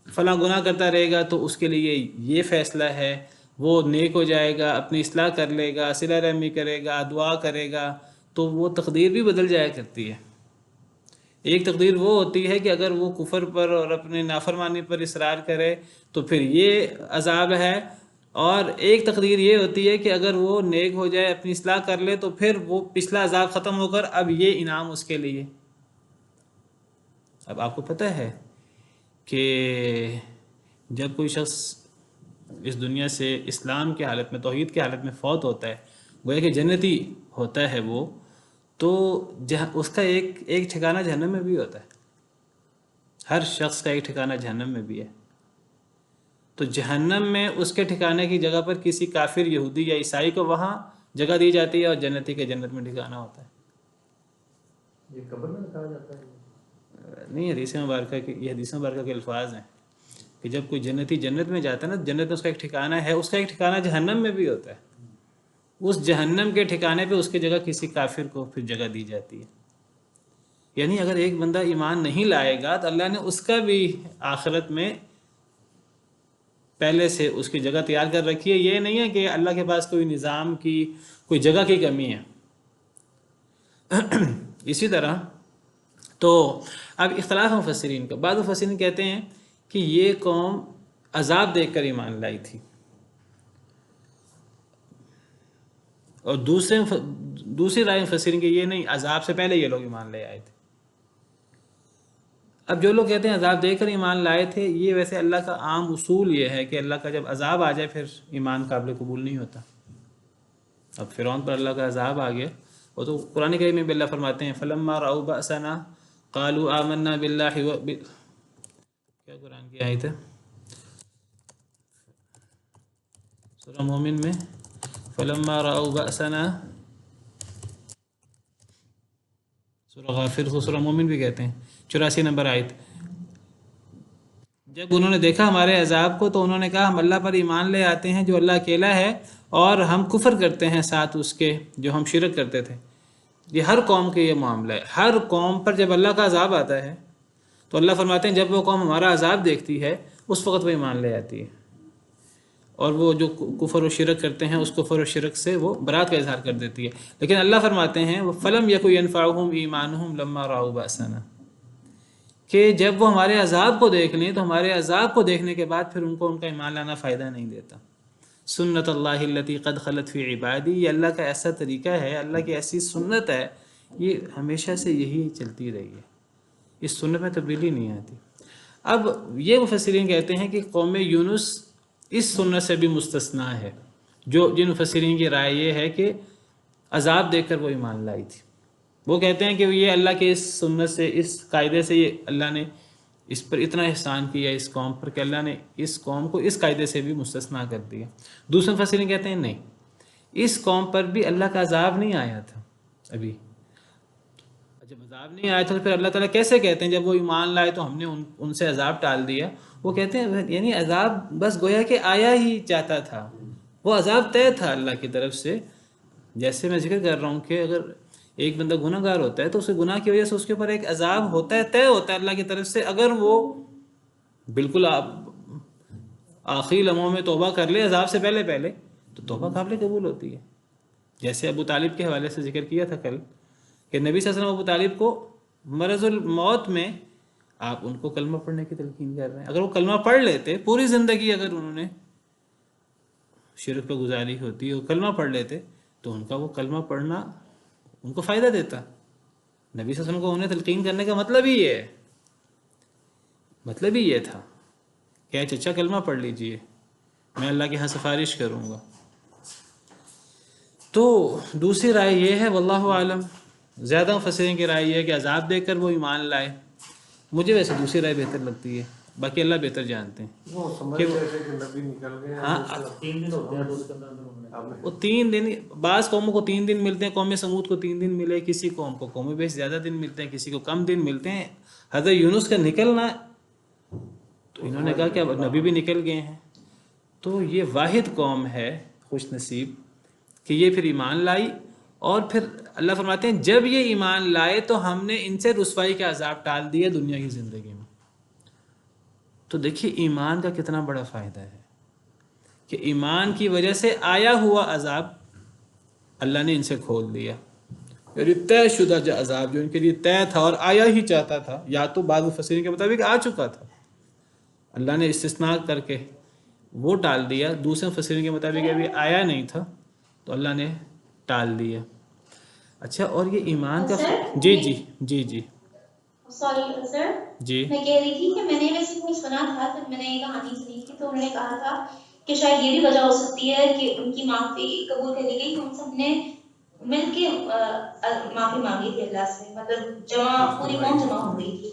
Speaker 1: فلاں گناہ کرتا رہے گا تو اس کے لیے یہ فیصلہ ہے، وہ نیک ہو جائے گا، اپنی اصلاح کر لے گا، صلہ رحمی کرے گا، دعا کرے گا، تو وہ تقدیر بھی بدل جایا کرتی ہے. ایک تقدیر وہ ہوتی ہے کہ اگر وہ کفر پر اور اپنے نافرمانی پر اصرار کرے تو پھر یہ عذاب ہے، اور ایک تقدیر یہ ہوتی ہے کہ اگر وہ نیک ہو جائے، اپنی اصلاح کر لے، تو پھر وہ پچھلا عذاب ختم ہو کر اب یہ انعام اس کے لیے. اب آپ کو پتہ ہے کہ جب کوئی شخص اس دنیا سے اسلام کی حالت میں، توحید کی حالت میں فوت ہوتا ہے، گویا کہ جنتی ہوتا ہے وہ، تو اس کا ایک ٹھکانہ جہنم میں بھی ہوتا ہے. ہر شخص کا ایک ٹھکانہ جہنم میں بھی ہے. تو جہنم میں اس کے ٹھکانے کی جگہ پر کسی کافر، یہودی یا عیسائی کو وہاں جگہ دی جاتی ہے، اور جنتی کے جنت میں ٹھکانہ ہوتا ہے.
Speaker 3: یہ قبر میں کہا جاتا ہے؟
Speaker 1: نہیں، حدیث مبارکہ کے، یہ حدیث مبارکہ کے الفاظ ہیں کہ جب کوئی جنتی جنت میں جاتا ہے نا، جنت میں اس کا ایک ٹھکانہ ہے، اس کا ایک ٹھکانہ جہنم میں بھی ہوتا ہے. اس جہنم کے ٹھکانے پہ اس کی جگہ کسی کافر کو پھر جگہ دی جاتی ہے. یعنی اگر ایک بندہ ایمان نہیں لائے گا تو اللہ نے اس کا بھی آخرت میں پہلے سے اس کی جگہ تیار کر رکھی ہے. یہ نہیں ہے کہ اللہ کے پاس کوئی نظام کی، کوئی جگہ کی کمی ہے. اسی طرح تو اب اختلاف مفسرین کا، بعض مفسرین کہتے ہیں کہ یہ قوم عذاب دیکھ کر ایمان لائی تھی، اور دوسری رائے مفسرین کی یہ نہیں، عذاب سے پہلے یہ لوگ ایمان لے آئے تھے. اب جو لوگ کہتے ہیں عذاب دے کر ایمان لائے تھے، یہ ویسے اللہ کا عام اصول یہ ہے کہ اللہ کا جب عذاب آ جائے پھر ایمان قابل قبول نہیں ہوتا. اب فرعون پر اللہ کا عذاب آ گیا، وہ تو قرآن کریم میں بھی اللہ فرماتے ہیں فلما رأوا بأسنا قالوا آمنا باللہ کیا قرآن کی آیت ہے سورہ مومن میں؟ فلما رأوا بأسنا، سورہ غافر کو سورہ مومن بھی کہتے ہیں، 84 نمبر آیت. جب انہوں نے دیکھا ہمارے عذاب کو تو انہوں نے کہا ہم اللہ پر ایمان لے آتے ہیں جو اللہ اکیلا ہے، اور ہم کفر کرتے ہیں ساتھ اس کے جو ہم شرک کرتے تھے. یہ ہر قوم کے یہ معاملہ ہے. ہر قوم پر جب اللہ کا عذاب آتا ہے تو اللہ فرماتے ہیں جب وہ قوم ہمارا عذاب دیکھتی ہے اس وقت وہ ایمان لے آتی ہے، اور وہ جو کفر و شرک کرتے ہیں اس کفر و شرک سے وہ برات کا اظہار کر دیتی ہے. لیکن اللہ فرماتے ہیں فَلَمْ يَكُ يَنْفَعُهُمْ إِيمَانُهُمْ لَمَّا رَأَوْا بَأْسَنَا، کہ جب وہ ہمارے عذاب کو دیکھ لیں تو ہمارے عذاب کو دیکھنے کے بعد پھر ان کو ان کا ایمان لانا فائدہ نہیں دیتا. سنت اللہ التی قد خلت فی عبادی، یہ اللہ کا ایسا طریقہ ہے، اللہ کی ایسی سنت ہے، یہ ہمیشہ سے یہی چلتی رہی ہے، اس سنت میں تبدیلی نہیں آتی. اب یہ مفسرین کہتے ہیں کہ قوم یونس اس سنت سے بھی مستثنا ہے. جن مفسرین کی رائے یہ ہے کہ عذاب دیکھ کر وہ ایمان لائی تھی. وہ کہتے ہیں کہ یہ اللہ کے اس سنت سے، اس قاعدے سے، یہ اللہ نے اس پر اتنا احسان کیا اس قوم پر کہ اللہ نے اس قوم کو اس قاعدے سے بھی مستثنا کر دیا. دوسرے مفسرین کہتے ہیں نہیں، اس قوم پر بھی اللہ کا عذاب نہیں آیا تھا ابھی. جب عذاب نہیں آیا تھا تو پھر اللہ تعالیٰ کیسے کہتے ہیں جب وہ ایمان لائے تو ہم نے ان سے عذاب ٹال دیا؟ وہ کہتے ہیں یعنی عذاب بس گویا کہ آیا ہی چاہتا تھا، وہ عذاب طے تھا اللہ کی طرف سے. جیسے میں ذکر کر رہا ہوں کہ اگر ایک بندہ گناہ گار ہوتا ہے تو اس کے گناہ کی وجہ سے اس کے اوپر ایک عذاب ہوتا ہے، طے ہوتا ہے اللہ کی طرف سے. اگر وہ بالکل آخری لمحوں میں توبہ کر لے عذاب سے پہلے تو توبہ قابل قبول ہوتی ہے. جیسے ابو طالب کے حوالے سے ذکر کیا تھا کل کہ نبی صلی اللہ علیہ وسلم ابو طالب کو مرض الموت میں آپ ان کو کلمہ پڑھنے کی تلقین کر رہے ہیں. اگر وہ کلمہ پڑھ لیتے، پوری زندگی اگر انہوں نے شرک پہ گزاری ہوتی اور کلمہ پڑھ لیتے تو ان کا وہ کلمہ پڑھنا ان کو فائدہ دیتا. نبی صلی اللہ علیہ وسلم کو انہیں تلقین کرنے کا مطلب ہی یہ ہے، مطلب ہی یہ تھا کہ چچا کلمہ پڑھ لیجئے، میں اللہ کے ہاں سفارش کروں گا. تو دوسری رائے یہ ہے واللہ عالم زیادہ مفسرین کی رائے یہ ہے کہ عذاب دے کر وہ ایمان لائے. مجھے ویسے دوسری رائے بہتر لگتی ہے، باقی اللہ بہتر جانتے ہیں.
Speaker 3: وہ سمجھ رہے تھے کہ نبی نکل گئے ہیں.
Speaker 1: ہاں
Speaker 3: 3 دن ہوتے ہیں تو اس کے اندر انہوں نے
Speaker 1: وہ 3 دن، بعض قوموں کو 3 دن ملتے ہیں، قوم سمود کو 3 دن ملے، کسی قوم کو قوم بیش زیادہ دن ملتے ہیں، کسی کو کم دن ملتے ہیں. حضرت یونس کا نکلنا تو انہوں نے کہا کہ اب نبی بھی نکل گئے ہیں. تو یہ واحد قوم ہے خوش نصیب کہ یہ پھر ایمان لائی. اور پھر اللہ فرماتے ہیں جب یہ ایمان لائے تو ہم نے ان سے رسوائی کا عذاب ٹال دیا دنیا کی زندگی میں. تو دیکھیے ایمان کا کتنا بڑا فائدہ ہے کہ ایمان کی وجہ سے آیا ہوا عذاب اللہ نے ان سے کھول دیا. یعنی طے شدہ جو عذاب جو ان کے لیے طے تھا اور آیا ہی چاہتا تھا، یا تو بعض مفسرین کے مطابق آ چکا تھا، اللہ نے استثناء کر کے وہ ٹال دیا. دوسرے مفسرین کے مطابق ابھی آیا نہیں تھا تو اللہ نے ٹال دیا. اچھا، اور یہ ایمان کا جی جی جی جی
Speaker 2: سوری سر،
Speaker 1: جی
Speaker 2: میں کہہ رہی تھی کہ میں نے ویسے کوئی سنا تھا، جب میں نے یہ کہانی سنی تھی تو انہوں نے کہا تھا کہ شاید یہ بھی وجہ ہو سکتی ہے کہ ان کی معافی قبول کر لی گئی. ہم سب نے مل کے معافی مانگی تھی اللہ سے، مطلب پوری قوم جمع ہو گئی تھی.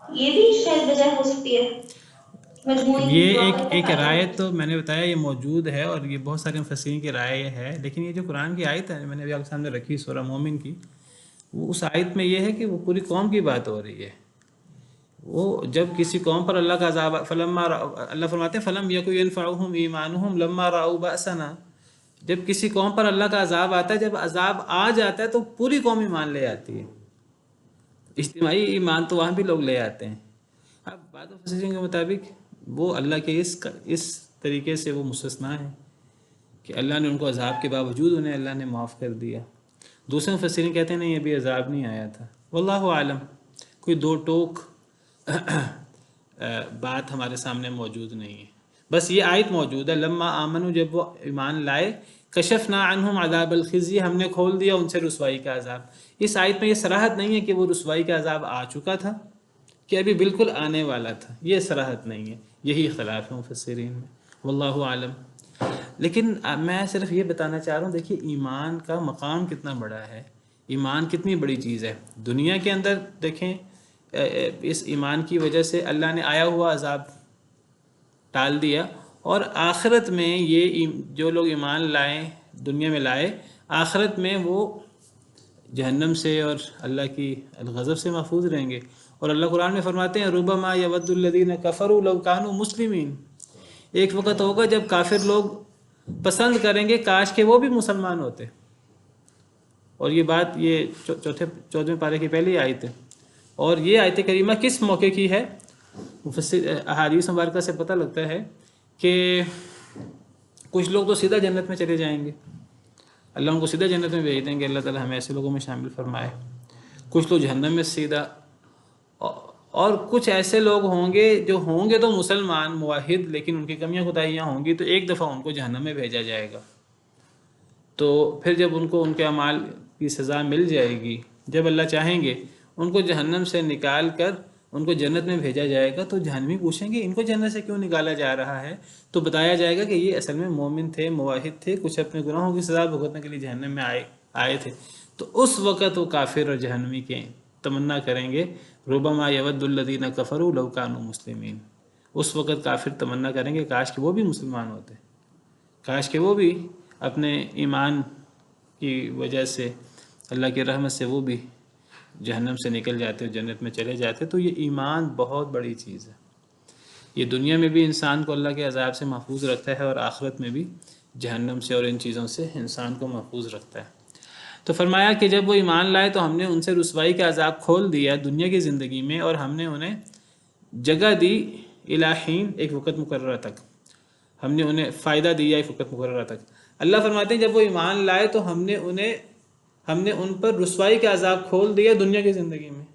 Speaker 2: یہ بھی شاید وجہ ہو سکتی ہے.
Speaker 1: یہ ایک رائے تو میں نے بتایا یہ موجود ہے، اور یہ بہت سارے مفسرین کی رائے ہے. لیکن یہ جو قرآن کی آیت ہے میں نے ابھی آپ کے سامنے رکھی سورہ مومن کی، وہ اس آیت میں یہ ہے کہ وہ پوری قوم کی بات ہو رہی ہے. وہ جب کسی قوم پر اللہ کا عذاب اللہ فرماتے ہیں فلم یکو ینفعہم ایمانہم لما رأوا بأسنا، جب کسی قوم پر اللہ کا عذاب آتا ہے، جب عذاب آ جاتا ہے تو پوری قوم ایمان لے آتی ہے. اجتماعی ایمان تو وہاں بھی لوگ لے آتے ہیں. اب بعض مفسرین کے مطابق وہ اللہ کے اس طریقے سے وہ مستثنا ہے کہ اللہ نے ان کو عذاب کے باوجود انہیں اللہ نے معاف کر دیا. دوسرے مفسرین کہتے ہیں نہیں ابھی عذاب نہیں آیا تھا. واللہ عالم، کوئی دو ٹوک بات ہمارے سامنے موجود نہیں ہے. بس یہ آیت موجود ہے لما آمنوا، جب وہ ایمان لائے، کشفنا عنہم عذاب الخزی، ہم نے کھول دیا ان سے رسوائی کا عذاب. اس آیت میں یہ صراحت نہیں ہے کہ وہ رسوائی کا عذاب آ چکا تھا کہ ابھی بالکل آنے والا تھا، یہ صراحت نہیں ہے. یہی اختلاف ہے مفسرین میں، واللہ عالم. لیکن میں صرف یہ بتانا چاہ رہا ہوں، دیکھیے ایمان کا مقام کتنا بڑا ہے، ایمان کتنی بڑی چیز ہے. دنیا کے اندر دیکھیں اس ایمان کی وجہ سے اللہ نے آیا ہوا عذاب ٹال دیا، اور آخرت میں یہ جو لوگ ایمان لائیں دنیا میں لائے، آخرت میں وہ جہنم سے اور اللہ کی الغضب سے محفوظ رہیں گے. اور اللہ قرآن میں فرماتے ہیں ربما یود الذین کفروا لو کانوا مسلمین، ایک وقت ہوگا جب کافر لوگ پسند کریں گے کاش کہ وہ بھی مسلمان ہوتے. اور یہ بات یہ 14ویں پارے کی پہلی آیت ہے. اور یہ آیت کریمہ کس موقع کی ہے؟ احادیث مبارکہ سے پتہ لگتا ہے کہ کچھ لوگ تو سیدھا جنت میں چلے جائیں گے، اللہ ان کو سیدھا جنت میں بھیج دیں گے، اللہ تعالی ہمیں ایسے لوگوں میں شامل فرمائے. کچھ لوگ جہنم میں سیدھا، اور کچھ ایسے لوگ ہوں گے جو ہوں گے تو مسلمان موحد، لیکن ان کی کمیاں خدائیاں ہوں گی، تو ایک دفعہ ان کو جہنم میں بھیجا جائے گا. تو پھر جب ان کو ان کے اعمال کی سزا مل جائے گی، جب اللہ چاہیں گے ان کو جہنم سے نکال کر ان کو جنت میں بھیجا جائے گا، تو جہنمی پوچھیں گے ان کو جنت سے کیوں نکالا جا رہا ہے؟ تو بتایا جائے گا کہ یہ اصل میں مومن تھے، موحد تھے، کچھ اپنے گناہوں کی سزا بھگتنے کے لیے جہنم میں آئے تھے. تو اس وقت وہ کافر اور جہنمی کے تمنا کریں گے ربما یود الذین کفروا لو کانوا مسلمین. اس وقت کافر تمنا کریں گے کاش کہ وہ بھی مسلمان ہوتے، کاش کہ وہ بھی اپنے ایمان کی وجہ سے اللہ کی رحمت سے وہ بھی جہنم سے نکل جاتے اور جنت میں چلے جاتے. تو یہ ایمان بہت بڑی چیز ہے، یہ دنیا میں بھی انسان کو اللہ کے عذاب سے محفوظ رکھتا ہے، اور آخرت میں بھی جہنم سے اور ان چیزوں سے انسان کو محفوظ رکھتا ہے. تو فرمایا کہ جب وہ ایمان لائے تو ہم نے ان سے رسوائی کا عذاب کھول دیا دنیا کی زندگی میں، اور ہم نے انہیں جگہ دی الہین، ایک وقت مقررہ تک. ہم نے انہیں فائدہ دیا ایک وقت مقررہ تک. اللہ فرماتے ہیں جب وہ ایمان لائے تو ہم نے ان پر رسوائی کا عذاب کھول دیا دنیا کی زندگی میں.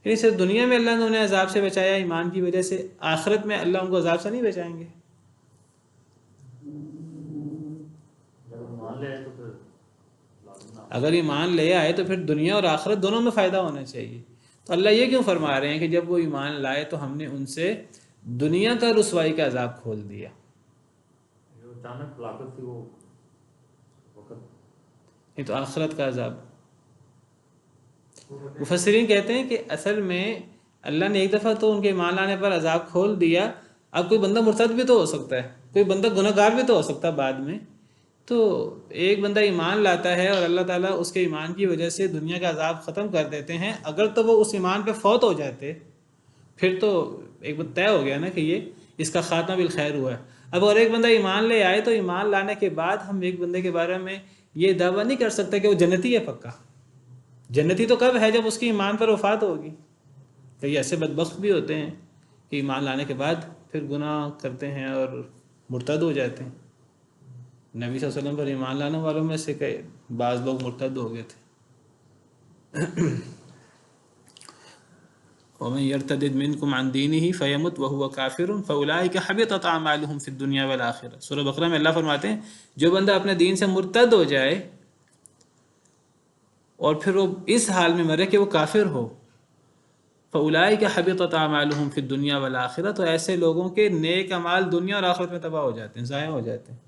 Speaker 1: یعنی صرف دنیا میں اللہ نے انہیں عذاب سے بچایا ایمان کی وجہ سے، آخرت میں اللہ ان کو عذاب سے نہیں بچائیں گے. اگر ایمان لے آئے تو پھر دنیا اور آخرت دونوں میں فائدہ ہونا چاہیے. تو اللہ یہ کیوں فرما رہے ہیں کہ جب وہ ایمان لائے تو ہم نے ان سے دنیا کا رسوائی کا عذاب کھول دیا.
Speaker 3: اچانک ہلاکت تھی وہ وقت،
Speaker 1: یہ تو آخرت کا عذاب. مفسرین کہتے ہیں کہ اصل میں اللہ نے ایک دفعہ تو ان کے ایمان لانے پر عذاب کھول دیا، اب کوئی بندہ مرتد بھی تو ہو سکتا ہے، کوئی بندہ گناہ گار بھی تو ہو سکتا ہے بعد میں. تو ایک بندہ ایمان لاتا ہے اور اللہ تعالیٰ اس کے ایمان کی وجہ سے دنیا کا عذاب ختم کر دیتے ہیں. اگر تو وہ اس ایمان پہ فوت ہو جاتے پھر تو ایک بات طے ہو گیا نا کہ یہ اس کا خاتمہ بالخیر ہوا ہے. اب اور ایک بندہ ایمان لے آئے تو ایمان لانے کے بعد ہم ایک بندے کے بارے میں یہ دعویٰ نہیں کر سکتے کہ وہ جنتی ہے پکا. جنتی تو کب ہے؟ جب اس کی ایمان پر وفات ہوگی. کئی ایسے بدبخت بھی ہوتے ہیں کہ ایمان لانے کے بعد پھر گناہ کرتے ہیں اور مرتد ہو جاتے ہیں. نبی صلی اللہ علیہ وسلم پر ایمان لانے والوں میں سے کئی بعض لوگ مرتد ہو گئے تھے. وَمَن يَرْتَدِدْ مِنْكُمْ عَنْ دِينِهِ فَيَمُتْ وَهُوَ كَافِرٌ فَأُولَٰئِكَ حَبِطَتْ أَعْمَالُهُمْ فِي الدُّنْيَا وَالْآخِرَةِ. سورہ بقرہ میں اللہ فرماتے ہیں جو بندہ اپنے دین سے مرتد ہو جائے اور پھر وہ اس حال میں مرے کہ وہ کافر ہو، فَأُولَٰئِكَ حَبِطَتْ أَعْمَالُهُمْ فِي الدُّنْيَا وَالْآخِرَةِ، تو ایسے لوگوں کے نیک اعمال دنیا اور آخرت میں تباہ ہو جاتے ہیں، ضائع ہو جاتے ہیں،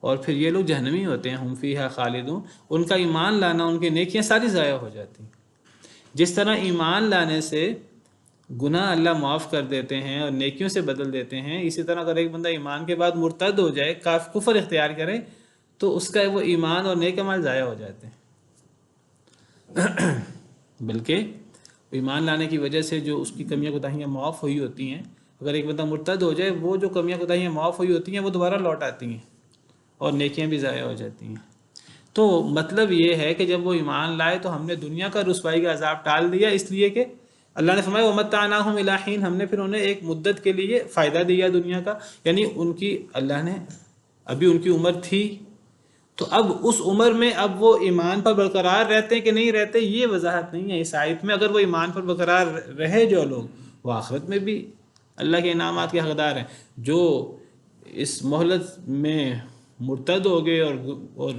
Speaker 1: اور پھر یہ لوگ جہنمی ہوتے ہیں. ہم فیہا خالدون، ان کا ایمان لانا، ان کی نیکیاں ساری ضائع ہو جاتی ہیں. جس طرح ایمان لانے سے گناہ اللہ معاف کر دیتے ہیں اور نیکیوں سے بدل دیتے ہیں، اسی طرح اگر ایک بندہ ایمان کے بعد مرتد ہو جائے، کفر اختیار کرے، تو اس کا وہ ایمان اور نیک اعمال ضائع ہو جاتے ہیں. بلکہ ایمان لانے کی وجہ سے جو اس کی کمیاں کوتاہیاں معاف ہوئی ہوتی ہیں، اگر ایک بندہ مرتد ہو جائے، وہ جو کمیاں کوتاہیاں معاف ہوئی ہوتی ہیں وہ دوبارہ لوٹ آتی ہیں اور نیکیاں بھی ضائع ہو جاتی ہیں. تو مطلب یہ ہے کہ جب وہ ایمان لائے تو ہم نے دنیا کا رسوائی کا عذاب ٹال دیا، اس لیے کہ اللہ نے فرمایا وَمَتَّعْنَاهُمْ إِلَىٰ حِينٍ، ہم نے پھر انہیں ایک مدت کے لیے فائدہ دیا دنیا کا. یعنی ان کی اللہ نے ابھی ان کی عمر تھی، تو اب اس عمر میں اب وہ ایمان پر برقرار رہتے ہیں کہ نہیں رہتے، یہ وضاحت نہیں ہے اس آیت میں. اگر وہ ایمان پر برقرار رہے جو لوگ، وہ آخرت میں بھی اللہ کے انعامات کے حقدار ہیں. جو اس مہلت میں مرتد ہو گئے اور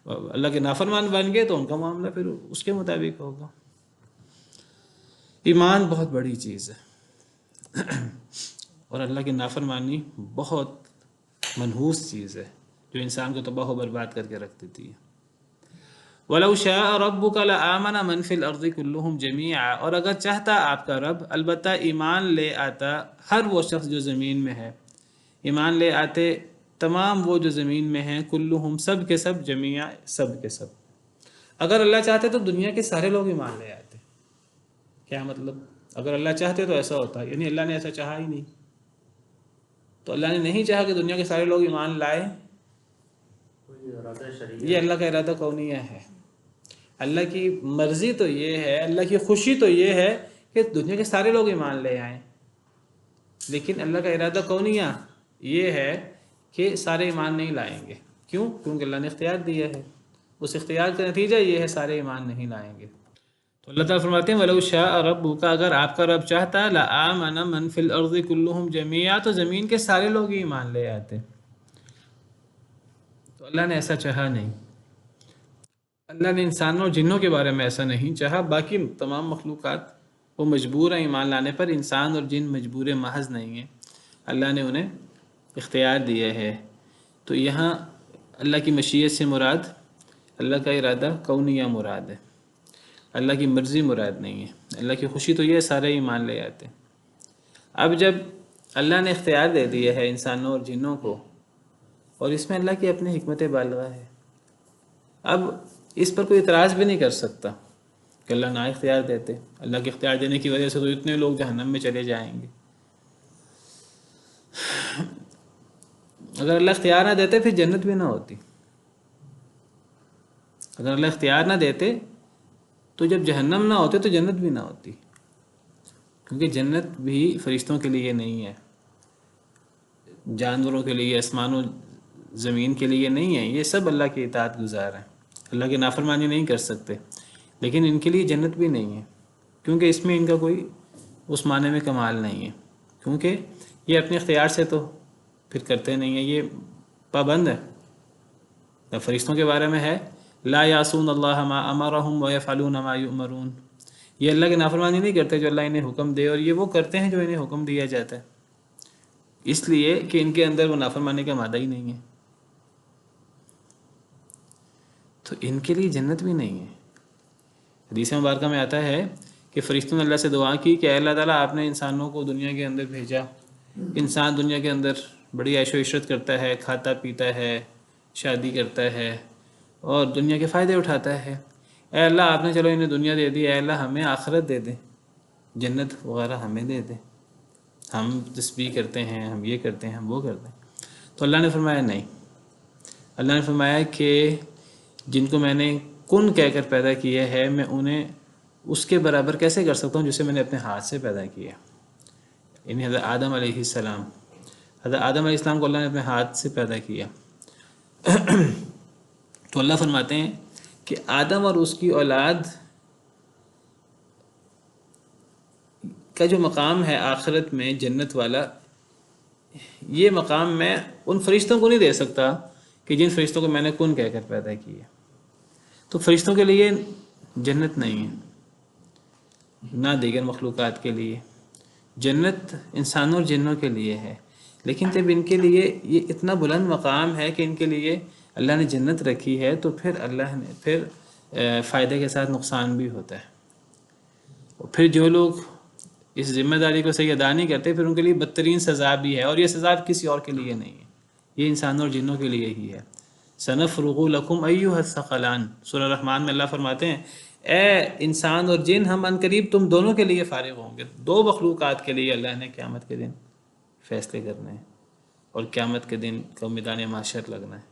Speaker 1: اللہ کے نافرمان بن گئے تو ان کا معاملہ پھر اس کے مطابق ہوگا. ایمان بہت بڑی چیز ہے اور اللہ کی نافرمانی بہت منحوس چیز ہے جو انسان کو تباہ و برباد کر کے رکھ دیتی ہے. وَلَوْ شَاءَ رَبُّكَ لَآمَنَ مَنْ فِي الْأَرْضِ كُلُّهُمْ جَمِيعًا، اور اگر چاہتا آپ کا رب البتہ ایمان لے آتا ہر وہ شخص جو زمین میں ہے، ایمان لے آتے تمام وہ جو زمین میں ہیں، کلہم سب کے سب، جمیعا سب کے سب. اگر اللہ چاہتے تو دنیا کے سارے لوگ ایمان لے آتے. کیا مطلب؟ اگر اللہ چاہتے تو ایسا ہوتا، یعنی اللہ نے ایسا چاہا ہی نہیں. تو اللہ نے نہیں چاہا کہ دنیا کے سارے لوگ ایمان لائیں، یہ اللہ کا ارادہ کونیہ ہے. اللہ کی مرضی تو یہ ہے، اللہ کی خوشی تو یہ ہے کہ دنیا کے سارے لوگ ایمان لے آئیں، لیکن اللہ کا ارادہ کونیہ یہ ہے کہ سارے ایمان نہیں لائیں گے. کیوں؟ کیونکہ اللہ نے اختیار دیا ہے، اس اختیار کا نتیجہ یہ ہے سارے ایمان نہیں لائیں گے. تو اللہ تعالیٰ فرماتے ہیں وَلَوْ شَاءَ رَبُّكَ، اگر آپ کا رب چاہتا لَآمَنَ مَنْ فِي الْأَرْضِ كُلُّهُمْ جَمِيعًا، تو زمین کے سارے لوگ ہی ایمان لے آتے. تو اللہ نے ایسا چاہا نہیں. اللہ نے انسانوں اور جنوں کے بارے میں ایسا نہیں چاہا. باقی تمام مخلوقات وہ مجبور ہیں ایمان لانے پر، انسان اور جن مجبور محض نہیں ہیں، اللہ نے انہیں اختیار دیا ہے. تو یہاں اللہ کی مشیت سے مراد اللہ کا ارادہ کونیہ مراد ہے، اللہ کی مرضی مراد نہیں ہے. اللہ کی خوشی تو یہ سارے ایمان لے آتے. اب جب اللہ نے اختیار دے دیا ہے انسانوں اور جنوں کو، اور اس میں اللہ کی اپنی حکمت بالغہ ہے، اب اس پر کوئی اعتراض بھی نہیں کر سکتا کہ اللہ نہ اختیار دیتے. اللہ کے اختیار دینے کی وجہ سے تو اتنے لوگ جہنم میں چلے جائیں گے. اگر اللہ اختیار نہ دیتے پھر جنت بھی نہ ہوتی. اگر اللہ اختیار نہ دیتے تو جب جہنم نہ ہوتے تو جنت بھی نہ ہوتی، کیونکہ جنت بھی فرشتوں کے لیے نہیں ہے، جانوروں کے لیے، آسمان و زمین کے لیے نہیں ہے. یہ سب اللہ کے اطاعت گزار ہیں، اللہ کی نافرمانی نہیں کر سکتے، لیکن ان کے لیے جنت بھی نہیں ہے، کیونکہ اس میں ان کا کوئی اس معنی میں کمال نہیں ہے، کیونکہ یہ اپنے اختیار سے تو پھر کرتے نہیں ہیں، یہ پابند ہے. فرشتوں کے بارے میں ہے لا یعصون اللہ ما امرہم ویفعلون ما یؤمرون، یہ اللہ کی نافرمانی نہیں کرتے جو اللہ انہیں حکم دے، اور یہ وہ کرتے ہیں جو انہیں حکم دیا جاتا ہے، اس لیے کہ ان کے اندر وہ نافرمانی کا مادہ ہی نہیں ہے. تو ان کے لیے جنت بھی نہیں ہے. حدیث مبارکہ میں آتا ہے کہ فرشتوں نے اللہ سے دعا کی کہ اے اللہ تعالیٰ آپ نے انسانوں کو دنیا کے اندر بھیجا، انسان دنیا کے اندر بڑی عیش و عشرت کرتا ہے، کھاتا پیتا ہے، شادی کرتا ہے اور دنیا کے فائدے اٹھاتا ہے، اے اللہ آپ نے چلو انہیں دنیا دے دی، اے اللہ ہمیں آخرت دے دیں، جنت وغیرہ ہمیں دے دیں، ہم تسبیح کرتے ہیں، ہم یہ کرتے ہیں، ہم وہ کرتے ہیں۔ تو اللہ نے فرمایا نہیں، اللہ نے فرمایا کہ جن کو میں نے کن کہہ کر پیدا کیا ہے میں انہیں اس کے برابر کیسے کر سکتا ہوں جسے میں نے اپنے ہاتھ سے پیدا کیا، یعنی حضرت آدم علیہ السلام، حضرت آدم علیہ السلام کو اللہ نے اپنے ہاتھ سے پیدا کیا۔ تو اللہ فرماتے ہیں کہ آدم اور اس کی اولاد کا جو مقام ہے آخرت میں جنت والا، یہ مقام میں ان فرشتوں کو نہیں دے سکتا کہ جن فرشتوں کو میں نے کن کہہ کر پیدا کیا۔ تو فرشتوں کے لیے جنت نہیں ہے، نہ دیگر مخلوقات کے لیے، جنت انسانوں اور جنوں کے لیے ہے، لیکن جب ان کے لیے یہ اتنا بلند مقام ہے کہ ان کے لیے اللہ نے جنت رکھی ہے تو پھر اللہ نے پھر فائدے کے ساتھ نقصان بھی ہوتا ہے، اور پھر جو لوگ اس ذمہ داری کو صحیح ادا نہیں کرتے پھر ان کے لیے بدترین سزا بھی ہے، اور یہ سزا کسی اور کے لیے نہیں ہے، یہ انسانوں اور جنوں کے لیے ہی ہے۔ سنفرغ لکم ایھا الثقلان، سورہ رحمان میں اللہ فرماتے ہیں اے انسان اور جن ہم عنقریب تم دونوں کے لیے فارغ ہوں گے، دو مخلوقات کے لیے اللہ نے قیامت کے دن فیصلے کرنے ہیں، اور قیامت کے دن کا میدان محشر لگنا ہے۔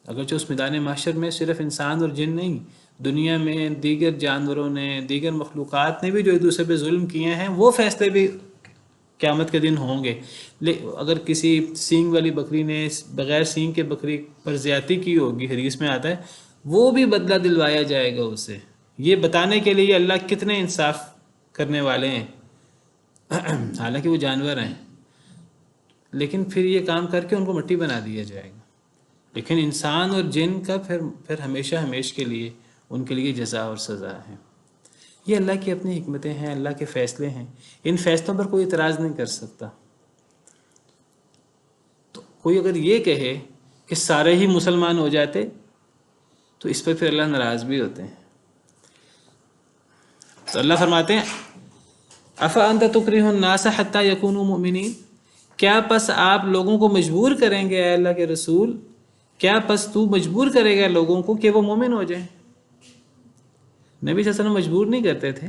Speaker 1: اگرچہ اس میدان محشر میں صرف انسان اور جن نہیں، دنیا میں دیگر جانوروں نے، دیگر مخلوقات نے بھی جو ایک دوسرے پہ ظلم کیے ہیں وہ فیصلے بھی قیامت کے دن ہوں گے۔ اگر کسی سینگ والی بکری نے بغیر سینگ کے بکری پر زیادتی کی ہوگی، حدیث میں آتا ہے، وہ بھی بدلہ دلوایا جائے گا اسے، یہ بتانے کے لیے اللہ کتنے انصاف کرنے والے ہیں، حالانکہ وہ جانور ہیں، لیکن پھر یہ کام کر کے ان کو مٹی بنا دیا جائے گا۔ لیکن انسان اور جن کا پھر ہمیشہ ہمیشہ کے لیے ان کے لیے جزا اور سزا ہے۔ یہ اللہ کی اپنی حکمتیں ہیں، اللہ کے فیصلے ہیں، ان فیصلوں پر کوئی اعتراض نہیں کر سکتا۔ تو کوئی اگر یہ کہے کہ سارے ہی مسلمان ہو جاتے تو اس پر پھر اللہ ناراض بھی ہوتے ہیں۔ تو اللہ فرماتے ہیں افانت تکرہ الناس حتی یکونوا مؤمنین، کیا پس آپ لوگوں کو مجبور کریں گے اے اللہ کے رسول، کیا پس تو مجبور کرے گا لوگوں کو کہ وہ مومن ہو جائیں؟ نبی صلی اللہ علیہ وسلم مجبور نہیں کرتے تھے،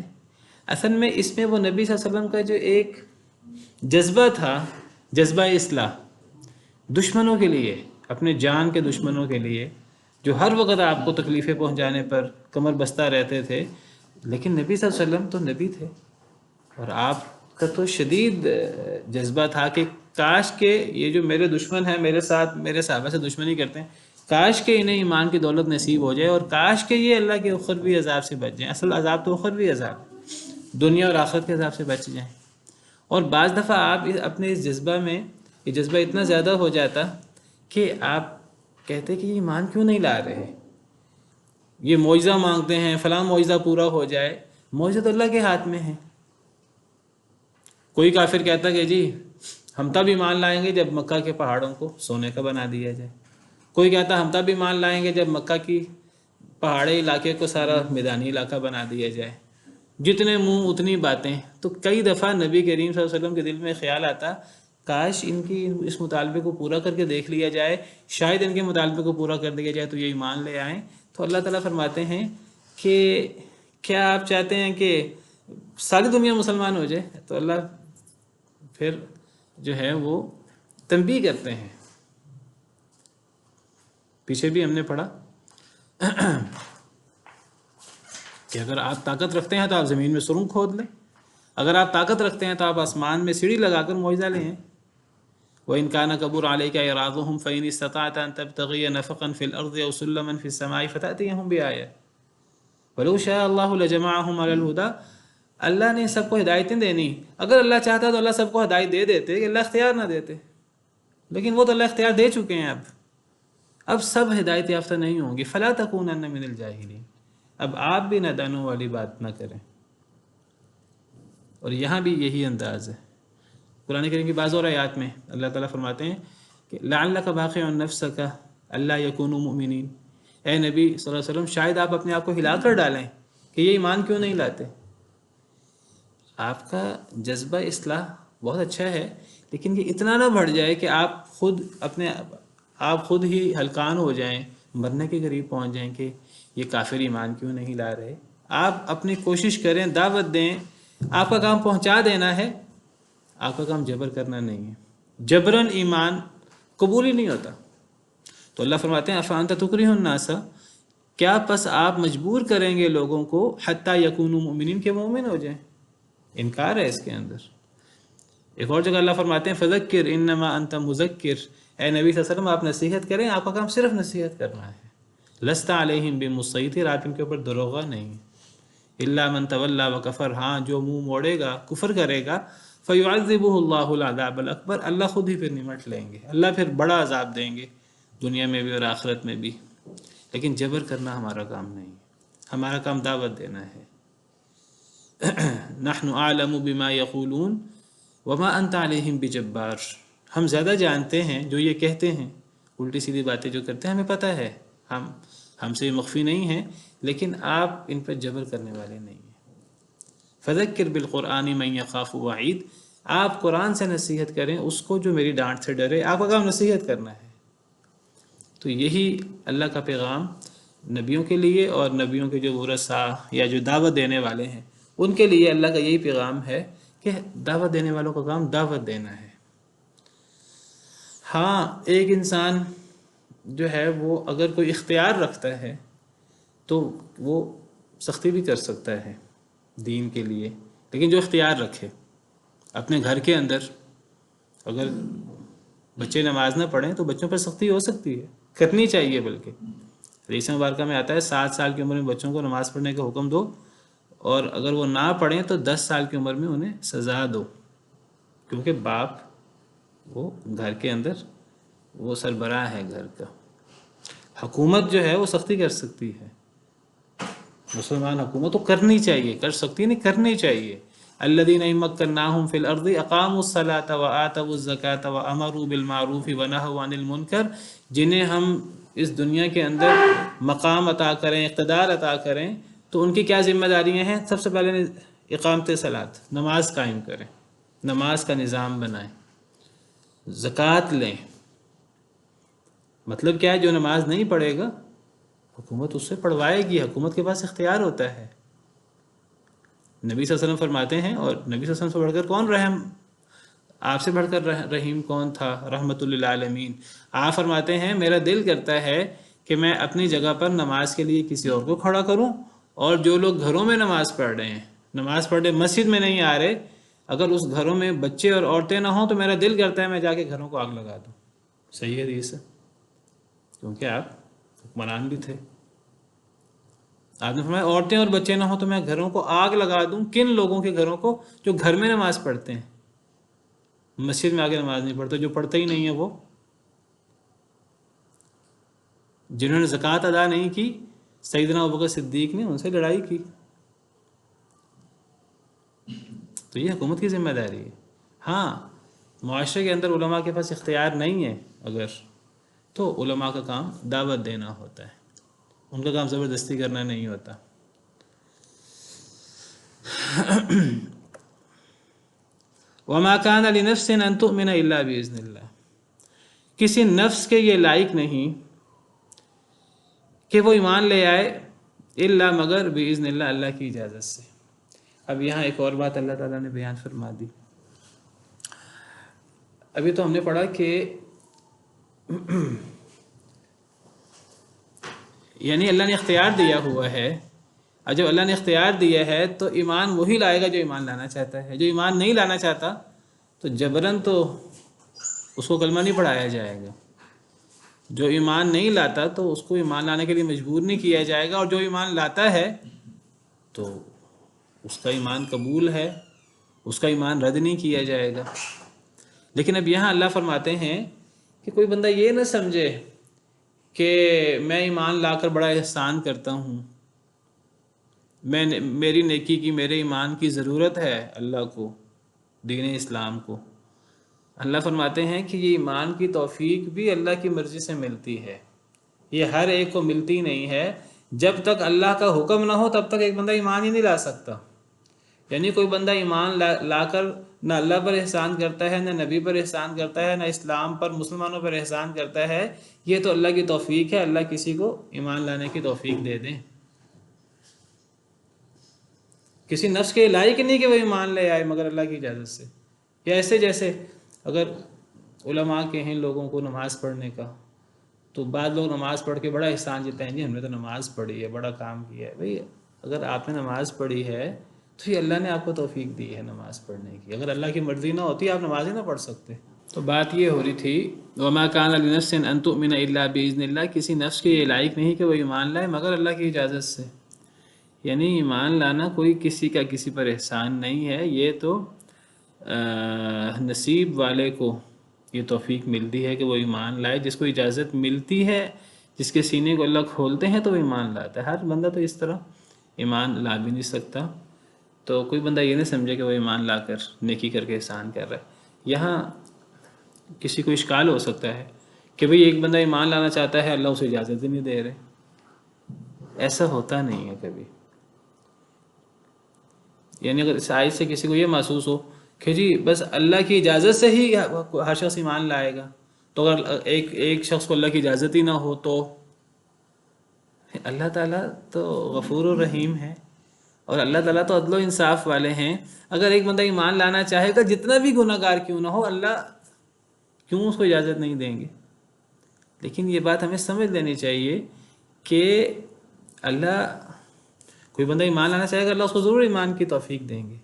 Speaker 1: اصل میں اس میں وہ نبی صلی اللہ علیہ وسلم کا جو ایک جذبہ تھا، جذبہ اصلاح، دشمنوں کے لیے، اپنے جان کے دشمنوں کے لیے جو ہر وقت آپ کو تکلیفیں پہنچانے پر کمر بستہ رہتے تھے، لیکن نبی صلی اللہ علیہ وسلم تو نبی تھے، اور آپ کا تو شدید جذبہ تھا کہ کاش کہ یہ جو میرے دشمن ہیں میرے ساتھ میرے صحابہ سے دشمنی کرتے ہیں، کاش کہ انہیں ایمان کی دولت نصیب ہو جائے، اور کاش کہ یہ اللہ کے اخروی عذاب سے بچ جائیں۔ اصل عذاب تو اخروی عذاب، دنیا اور آخرت کے عذاب سے بچ جائیں۔ اور بعض دفعہ آپ اپنے اس جذبہ میں یہ جذبہ اتنا زیادہ ہو جاتا کہ آپ کہتے کہ یہ ایمان کیوں نہیں لا رہے، یہ معجزہ مانگتے ہیں فلاں معجزہ پورا ہو جائے، معجزہ تو اللہ کے ہاتھ میں ہے۔ کوئی کافر کہتا کہ جی ہم تب ایمان لائیں گے جب مکہ کے پہاڑوں کو سونے کا بنا دیا جائے، کوئی کہتا ہم تب ایمان لائیں گے جب مکہ کی پہاڑی علاقے کو سارا میدانی علاقہ بنا دیا جائے، جتنے منہ اتنی باتیں۔ تو کئی دفعہ نبی کریم صلی اللہ علیہ وسلم کے دل میں خیال آتا کاش ان کی اس مطالبے کو پورا کر کے دیکھ لیا جائے، شاید ان کے مطالبے کو پورا کر دیا جائے تو یہ ایمان لے آئیں۔ تو اللہ تعالیٰ فرماتے ہیں کہ کیا آپ چاہتے ہیں کہ ساری دنیا مسلمان ہو جائے؟ تو اللہ پھر جو ہے وہ تنبیہ کرتے ہیں۔ پیچھے بھی ہم نے پڑھا کہ اگر آپ طاقت رکھتے ہیں تو آپ زمین میں سرنگ کھود لیں، اگر آپ طاقت رکھتے ہیں تو آپ آسمان میں سیڑھی لگا کر معجزہ لیں۔ وَإِنْ كَانَ كَبُرَ عَلَيْكَ إِعْرَاضُهُمْ فَإِنِ اسْتَطَعْتَ أَن تَبْتَغِيَ نَفَقًا فِي الْأَرْضِ أَوْ سُلَّمًا فِي السَّمَاءِ فَتَأْتِيَهُمْ بِآيَةٍ وَلَوْ شَاءَ اللَّهُ لَجَمَعَهُمْ عَلَى الْهُدَىٰ، اللہ نے سب کو ہدایتیں دینی، اگر اللہ چاہتا تو اللہ سب کو ہدایت دے دیتے کہ اللہ اختیار نہ دیتے، لیکن وہ تو اللہ اختیار دے چکے ہیں، اب سب ہدایت یافتہ نہیں ہوں گے۔ فَلَا تَكُونَنَّ مِنَ الْجَاهِلِينَ، اب آپ بھی نادانوں والی بات نہ کریں۔ اور یہاں بھی یہی انداز ہے۔ قرآن کریم کی بعض اور آیات میں اللہ تعالیٰ فرماتے ہیں کہ لعلک باخع نفسک الا یکونوا مؤمنین، اے نبی صلی اللہ علیہ وسلم شاید آپ اپنے آپ کو ہلا کر ڈالیں کہ یہ ایمان کیوں نہیں لاتے؟ آپ کا جذبہ اصلاح بہت اچھا ہے، لیکن یہ اتنا نہ بڑھ جائے کہ آپ خود ہی ہلکان ہو جائیں، مرنے کے قریب پہنچ جائیں کہ یہ کافر ایمان کیوں نہیں لا رہے۔ آپ اپنی کوشش کریں، دعوت دیں، آپ کا کام پہنچا دینا ہے، آپ کا کام جبر کرنا نہیں ہے۔ جبرن ایمان قبول ہی نہیں ہوتا۔ تو اللہ فرماتے ہیں افانت تکرہ الناس، کیا پس آپ مجبور کریں گے لوگوں کو حتی یکونوا مؤمنین کے مومن ہو جائیں؟ انکار ہے اس کے اندر۔ ایک اور جگہ اللہ فرماتے ہیں فذکر انما انت مذکر، اے نبی صلی اللہ علیہ وسلم آپ نصیحت کریں، آپ کا کام صرف نصیحت کرنا ہے۔ لست علیہم بمسیطر، آپ ان کے اوپر دروغہ نہیں ہیں۔ الا من تولی وکفر، ہاں جو منہ موڑے گا، کفر کرے گا، فیعذبہ اللہ العذاب الاکبر، اللہ خود ہی پھر نمٹ لیں گے، اللہ پھر بڑا عذاب دیں گے دنیا میں بھی اور آخرت میں بھی۔ لیکن جبر کرنا ہمارا کام نہیں ہے، ہمارا کام دعوت دینا ہے۔ نحن اعلم بما یقولون وما انت علیہم بجبار، ہم زیادہ جانتے ہیں جو یہ کہتے ہیں، الٹی سیدھی باتیں جو کرتے ہیں ہمیں پتہ ہے، ہم سے مخفی نہیں ہیں، لیکن آپ ان پر جبر کرنے والے نہیں ہیں۔ فذکر بالقرآن من یخاف وعید، آپ قرآن سے نصیحت کریں اس کو جو میری ڈانٹ سے ڈرے، آپ کا کام نصیحت کرنا ہے۔ تو یہی اللہ کا پیغام نبیوں کے لیے، اور نبیوں کے جو ورثاء یا جو دعوت دینے والے ہیں ان کے لیے اللہ کا یہی پیغام ہے کہ دعوت دینے والوں کا کام دعوت دینا ہے۔ ہاں ایک انسان جو ہے وہ اگر کوئی اختیار رکھتا ہے تو وہ سختی بھی کر سکتا ہے دین کے لیے، لیکن جو اختیار رکھے اپنے گھر کے اندر، اگر بچے نماز نہ پڑھیں تو بچوں پر سختی ہو سکتی ہے، کرنی چاہیے، بلکہ حدیث مبارکہ میں آتا ہے 7 سال کی عمر میں بچوں کو نماز پڑھنے کا حکم دو، اور اگر وہ نہ پڑھیں تو 10 سال کی عمر میں انہیں سزا دو، کیونکہ باپ وہ گھر کے اندر وہ سربراہ ہے گھر کا۔ حکومت جو ہے وہ سختی کر سکتی ہے، مسلمان حکومت تو کرنی چاہیے، کر سکتی نہیں، کرنی چاہیے۔ الذین ان مکناہم فی الارض اقاموا الصلاۃ وآتوا الزکاۃ وامروا بالمعروف ونہوا عن المنکر، جنہیں ہم اس دنیا کے اندر مقام عطا کریں، اقتدار عطا کریں، تو ان کی کیا ذمہ داریاں ہیں؟ سب سے پہلے اقامت صلاۃ، نماز قائم کریں، نماز کا نظام بنائیں، زکوٰۃ لیں۔ مطلب کیا ہے؟ جو نماز نہیں پڑھے گا حکومت اس سے پڑھوائے گی، حکومت کے پاس اختیار ہوتا ہے۔ نبی صلی اللہ علیہ وسلم فرماتے ہیں، اور نبی صلی اللہ علیہ وسلم سے بڑھ کر کون رحم، آپ سے بڑھ کر رحیم کون تھا؟ رحمت للعالمین۔ آپ فرماتے ہیں میرا دل کرتا ہے کہ میں اپنی جگہ پر نماز کے لیے کسی اور کو کھڑا کروں، اور جو لوگ گھروں میں نماز پڑھ رہے ہیں، نماز پڑھنے مسجد میں نہیں آ رہے، اگر اس گھروں میں بچے اور عورتیں نہ ہوں تو میرا دل کرتا ہے میں جا کے گھروں کو آگ لگا دوں۔ صحیح حدیث ہے، کیونکہ آپ حکمران بھی تھے۔ آپ نے فرمایا عورتیں اور بچے نہ ہوں تو میں گھروں کو آگ لگا دوں۔ کن لوگوں کے گھروں کو؟ جو گھر میں نماز پڑھتے ہیں، مسجد میں آگے نماز نہیں پڑھتے، جو پڑھتے ہی نہیں ہے وہ، جنہوں نے زکوٰۃ ادا نہیں کی، سیدنا ابوبکر صدیق نے ان سے لڑائی کی، تو یہ حکومت کی ذمہ داری ہے۔ ہاں معاشرے کے اندر علماء کے پاس اختیار نہیں ہے اگر، تو علماء کا کام دعوت دینا ہوتا ہے، ان کا کام زبردستی کرنا نہیں ہوتا۔ وَمَا كَانَ لِنَفْسٍ أَن تُؤْمِنَ إِلَّا بِإِذْنِ اللَّهِ، کسی نفس کے یہ لائق نہیں کہ وہ ایمان لے آئے الا مگر بِإِذْنِ اللَّهِ، اللہ کی اجازت سے۔ اب یہاں ایک اور بات اللہ تعالیٰ نے بیان فرما دی۔ ابھی تو ہم نے پڑھا کہ یعنی اللہ نے اختیار دیا ہوا ہے، اور جب اللہ نے اختیار دیا ہے تو ایمان وہی لائے گا جو ایمان لانا چاہتا ہے۔ جو ایمان نہیں لانا چاہتا تو جبراً تو اس کو کلمہ نہیں پڑھایا جائے گا، جو ایمان نہیں لاتا تو اس کو ایمان لانے کے لیے مجبور نہیں کیا جائے گا، اور جو ایمان لاتا ہے تو اس کا ایمان قبول ہے، اس کا ایمان رد نہیں کیا جائے گا۔ لیکن اب یہاں اللہ فرماتے ہیں کہ کوئی بندہ یہ نہ سمجھے کہ میں ایمان لا کر بڑا احسان کرتا ہوں، میری نیکی کی، میرے ایمان کی ضرورت ہے اللہ کو، دین اسلام کو۔ اللہ فرماتے ہیں کہ یہ ایمان کی توفیق بھی اللہ کی مرضی سے ملتی ہے، یہ ہر ایک کو ملتی نہیں ہے، جب تک اللہ کا حکم نہ ہو تب تک ایک بندہ ایمان ہی نہیں لا سکتا. یعنی کوئی بندہ ایمان لا کر نہ اللہ پر احسان کرتا ہے، نہ نبی پر احسان کرتا ہے، نہ اسلام پر مسلمانوں پر احسان کرتا ہے، یہ تو اللہ کی توفیق ہے. اللہ کسی کو ایمان لانے کی توفیق دے دیں. کسی نفس کے لائق نہیں کہ وہ ایمان لے آئے مگر اللہ کی اجازت سے. یا ایسے جیسے اگر علماء کہیں لوگوں کو نماز پڑھنے کا، تو بعض لوگ نماز پڑھ کے بڑا احسان جیتے ہیں، جی ہم نے تو نماز پڑھی ہے، بڑا کام کیا ہے. بھئی اگر آپ نے نماز پڑھی ہے تو یہ اللہ نے آپ کو توفیق دی ہے نماز پڑھنے کی. اگر اللہ کی مرضی نہ ہوتی آپ نماز ہی نہ پڑھ سکتے. تو بات یہ ہو رہی تھی وما کان لنفس ان تؤمن الا باذن اللہ، کسی نفس کے یہ لائق نہیں کہ وہ ایمان لائے مگر اللہ کی اجازت سے. یعنی ایمان لانا کوئی کسی کا کسی پر احسان نہیں ہے، یہ تو نصیب والے کو یہ توفیق ملتی ہے کہ وہ ایمان لائے. جس کو اجازت ملتی ہے، جس کے سینے کو اللہ کھولتے ہیں تو وہ ایمان لاتا ہے. ہر بندہ تو اس طرح ایمان لا بھی نہیں سکتا. تو کوئی بندہ یہ نہیں سمجھے کہ وہ ایمان لا کر نیکی کر کے احسان کر رہا ہے. یہاں کسی کو اشکال ہو سکتا ہے کہ بھئی ایک بندہ ایمان لانا چاہتا ہے، اللہ اسے اجازت ہی نہیں دے رہے. ایسا ہوتا نہیں ہے کبھی. یعنی اگر اس آیت سے کسی کو یہ محسوس ہو کہ جی بس اللہ کی اجازت سے ہی ہر شخص ایمان لائے گا، تو اگر ایک شخص کو اللہ کی اجازت ہی نہ ہو تو اللہ تعالیٰ تو غفور و رحیم ہے، اور اللہ تعالیٰ تو عدل و انصاف والے ہیں. اگر ایک بندہ ایمان لانا چاہے گا جتنا بھی گناہ گار کیوں نہ ہو، اللہ کیوں اس کو اجازت نہیں دیں گے؟ لیکن یہ بات ہمیں سمجھ لینی چاہیے کہ اللہ، کوئی بندہ ایمان لانا چاہے گا اللہ اس کو ضرور ایمان کی توفیق دیں گے.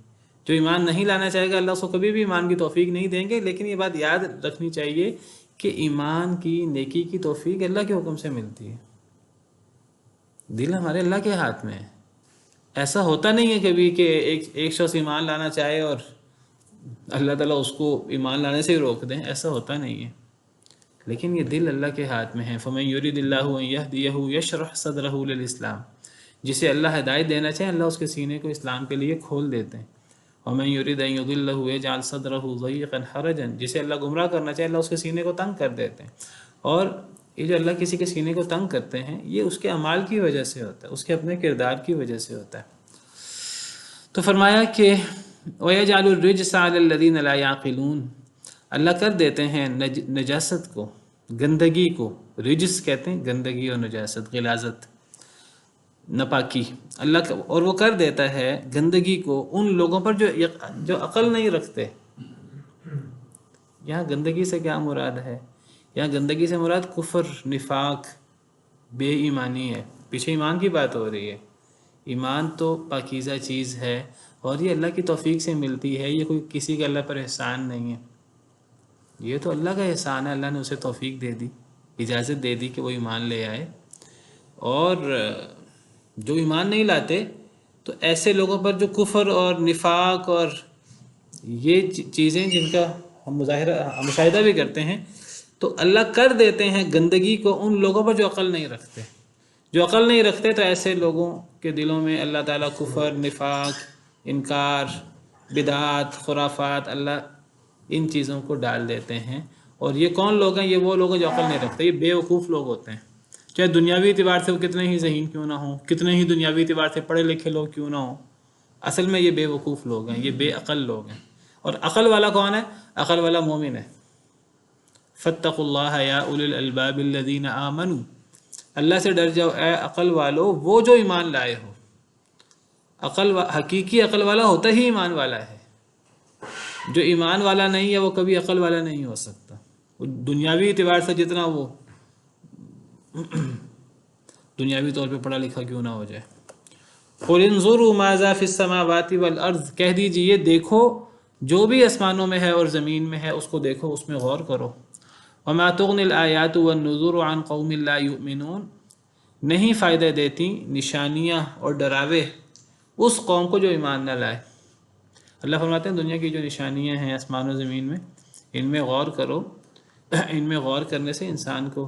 Speaker 1: جو ایمان نہیں لانا چاہے گا اللہ اس کو کبھی بھی ایمان کی توفیق نہیں دیں گے. لیکن یہ بات یاد رکھنی چاہیے کہ ایمان کی، نیکی کی توفیق اللہ کے حکم سے ملتی ہے. دل ہمارے اللہ کے ہاتھ میں ہے. ایسا ہوتا نہیں ہے کبھی کہ ایک شخص ایمان لانا چاہے اور اللہ تعالیٰ اس کو ایمان لانے سے ہی روک دیں. ایسا ہوتا نہیں ہے. لیکن یہ دل اللہ کے ہاتھ میں ہے. فَمَن يُرِدِ اللَّهُ أَن يَهْدِيَهُ يَشْرَحْ صَدْرَهُ لِلْإِسْلَامِ، جسے اللہ ہدایت دینا چاہے اللہ اس کے سینے کو اسلام کے لیے کھول دیتے ہیں. وَمَن يُرِدْ أَن يُضِلَّهُ يَجْعَلْ صَدْرَهُ ضَيِّقًا حَرَجًا، جسے اللہ گمراہ کرنا چاہے اللہ اس کے سینے کو تنگ کر دیتے ہیں. اور یہ جو اللہ کسی کے سینے کو تنگ کرتے ہیں یہ اس کے اعمال کی وجہ سے ہوتا ہے، اس کے اپنے کردار کی وجہ سے ہوتا ہے. تو فرمایا کہ وَيَجْعَلُ الرِّجْسَ عَلَى الَّذِينَ لَا يَعْقِلُونَ، اللہ کر دیتے ہیں نجاست کو، گندگی کو. رجس کہتے ہیں گندگی اور نجاست، غلاظت، ناپاکی. اللہ اور وہ کر دیتا ہے گندگی کو ان لوگوں پر جو عقل نہیں رکھتے. یہاں گندگی سے کیا مراد ہے؟ یہاں گندگی سے مراد کفر، نفاق، بے ایمانی ہے. پیچھے ایمان کی بات ہو رہی ہے. ایمان تو پاکیزہ چیز ہے اور یہ اللہ کی توفیق سے ملتی ہے. یہ کوئی کسی کا اللہ پر احسان نہیں ہے. یہ تو اللہ کا احسان ہے. اللہ نے اسے توفیق دے دی، اجازت دے دی کہ وہ ایمان لے آئے. اور جو ایمان نہیں لاتے تو ایسے لوگوں پر جو کفر اور نفاق اور یہ چیزیں جن کا ہم مشاہدہ بھی کرتے ہیں، تو اللہ کر دیتے ہیں گندگی کو ان لوگوں پر جو عقل نہیں رکھتے. جو عقل نہیں رکھتے تو ایسے لوگوں کے دلوں میں اللہ تعالیٰ کفر، نفاق، انکار، بدعات، خرافات، اللہ ان چیزوں کو ڈال دیتے ہیں. اور یہ کون لوگ ہیں؟ یہ وہ لوگ ہیں جو عقل نہیں رکھتے. یہ بے وقوف لوگ ہوتے ہیں، چاہے دنیاوی اعتبار سے وہ کتنے ہی ذہین کیوں نہ ہوں، کتنے ہی دنیاوی اعتبار سے پڑھے لکھے لوگ کیوں نہ ہوں. اصل میں یہ بے وقوف لوگ ہیں، یہ بے عقل لوگ ہیں. اور عقل والا کون ہے؟ عقل والا مومن ہے. فاتقوا اللہ یا اولی الالباب الذین آمنوا، اللہ سے ڈر جاؤ اے عقل والو، وہ جو ایمان لائے ہو. حقیقی عقل والا ہوتا ہی ایمان والا ہے. جو ایمان والا نہیں ہے وہ کبھی عقل والا نہیں ہو سکتا. دنیاوی اعتبار سے جتنا وہ دنیاوی طور پہ پڑھا لکھا کیوں نہ ہو جائے. قُلِ انظُرُوا مَاذَا فِي السَّمَاوَاتِ وَالْأَرْضِ، کہہ دیجئے یہ دیکھو جو بھی آسمانوں میں ہے اور زمین میں ہے اس کو دیکھو، اس میں غور کرو. وَمَا تُغْنِ الْآيَاتُ وَالنُّذُرُ عَنْ قَوْمٍ لَا يُؤْمِنُونَ، نہیں فائدہ دیتی نشانیاں اور ڈراوے اس قوم کو جو ایمان نہ لائے. اللہ فرماتے ہیں دنیا کی جو نشانیاں ہیں آسمان و زمین میں، ان میں غور کرو. ان میں غور کرنے سے انسان کو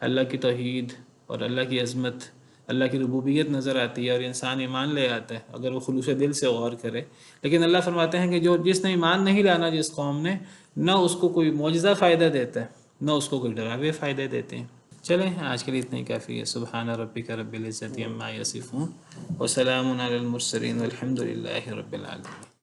Speaker 1: اللہ کی توحید اور اللہ کی عظمت، اللہ کی ربوبیت نظر آتی ہے اور انسان ایمان لے آتا ہے اگر وہ خلوص دل سے غور کرے. لیکن اللہ فرماتے ہیں کہ جس نے ایمان نہیں لانا، جس قوم نے، نہ اس کو کوئی معجزہ فائدہ دیتا ہے، نہ اس کو کوئی ڈراوے فائدے دیتے ہیں. چلیں آج کے لیے اتنا ہی کافی ہے. سبحان ربک رب العزت عما یصفون وسلام علی المرسلین والحمد للہ رب العالمین.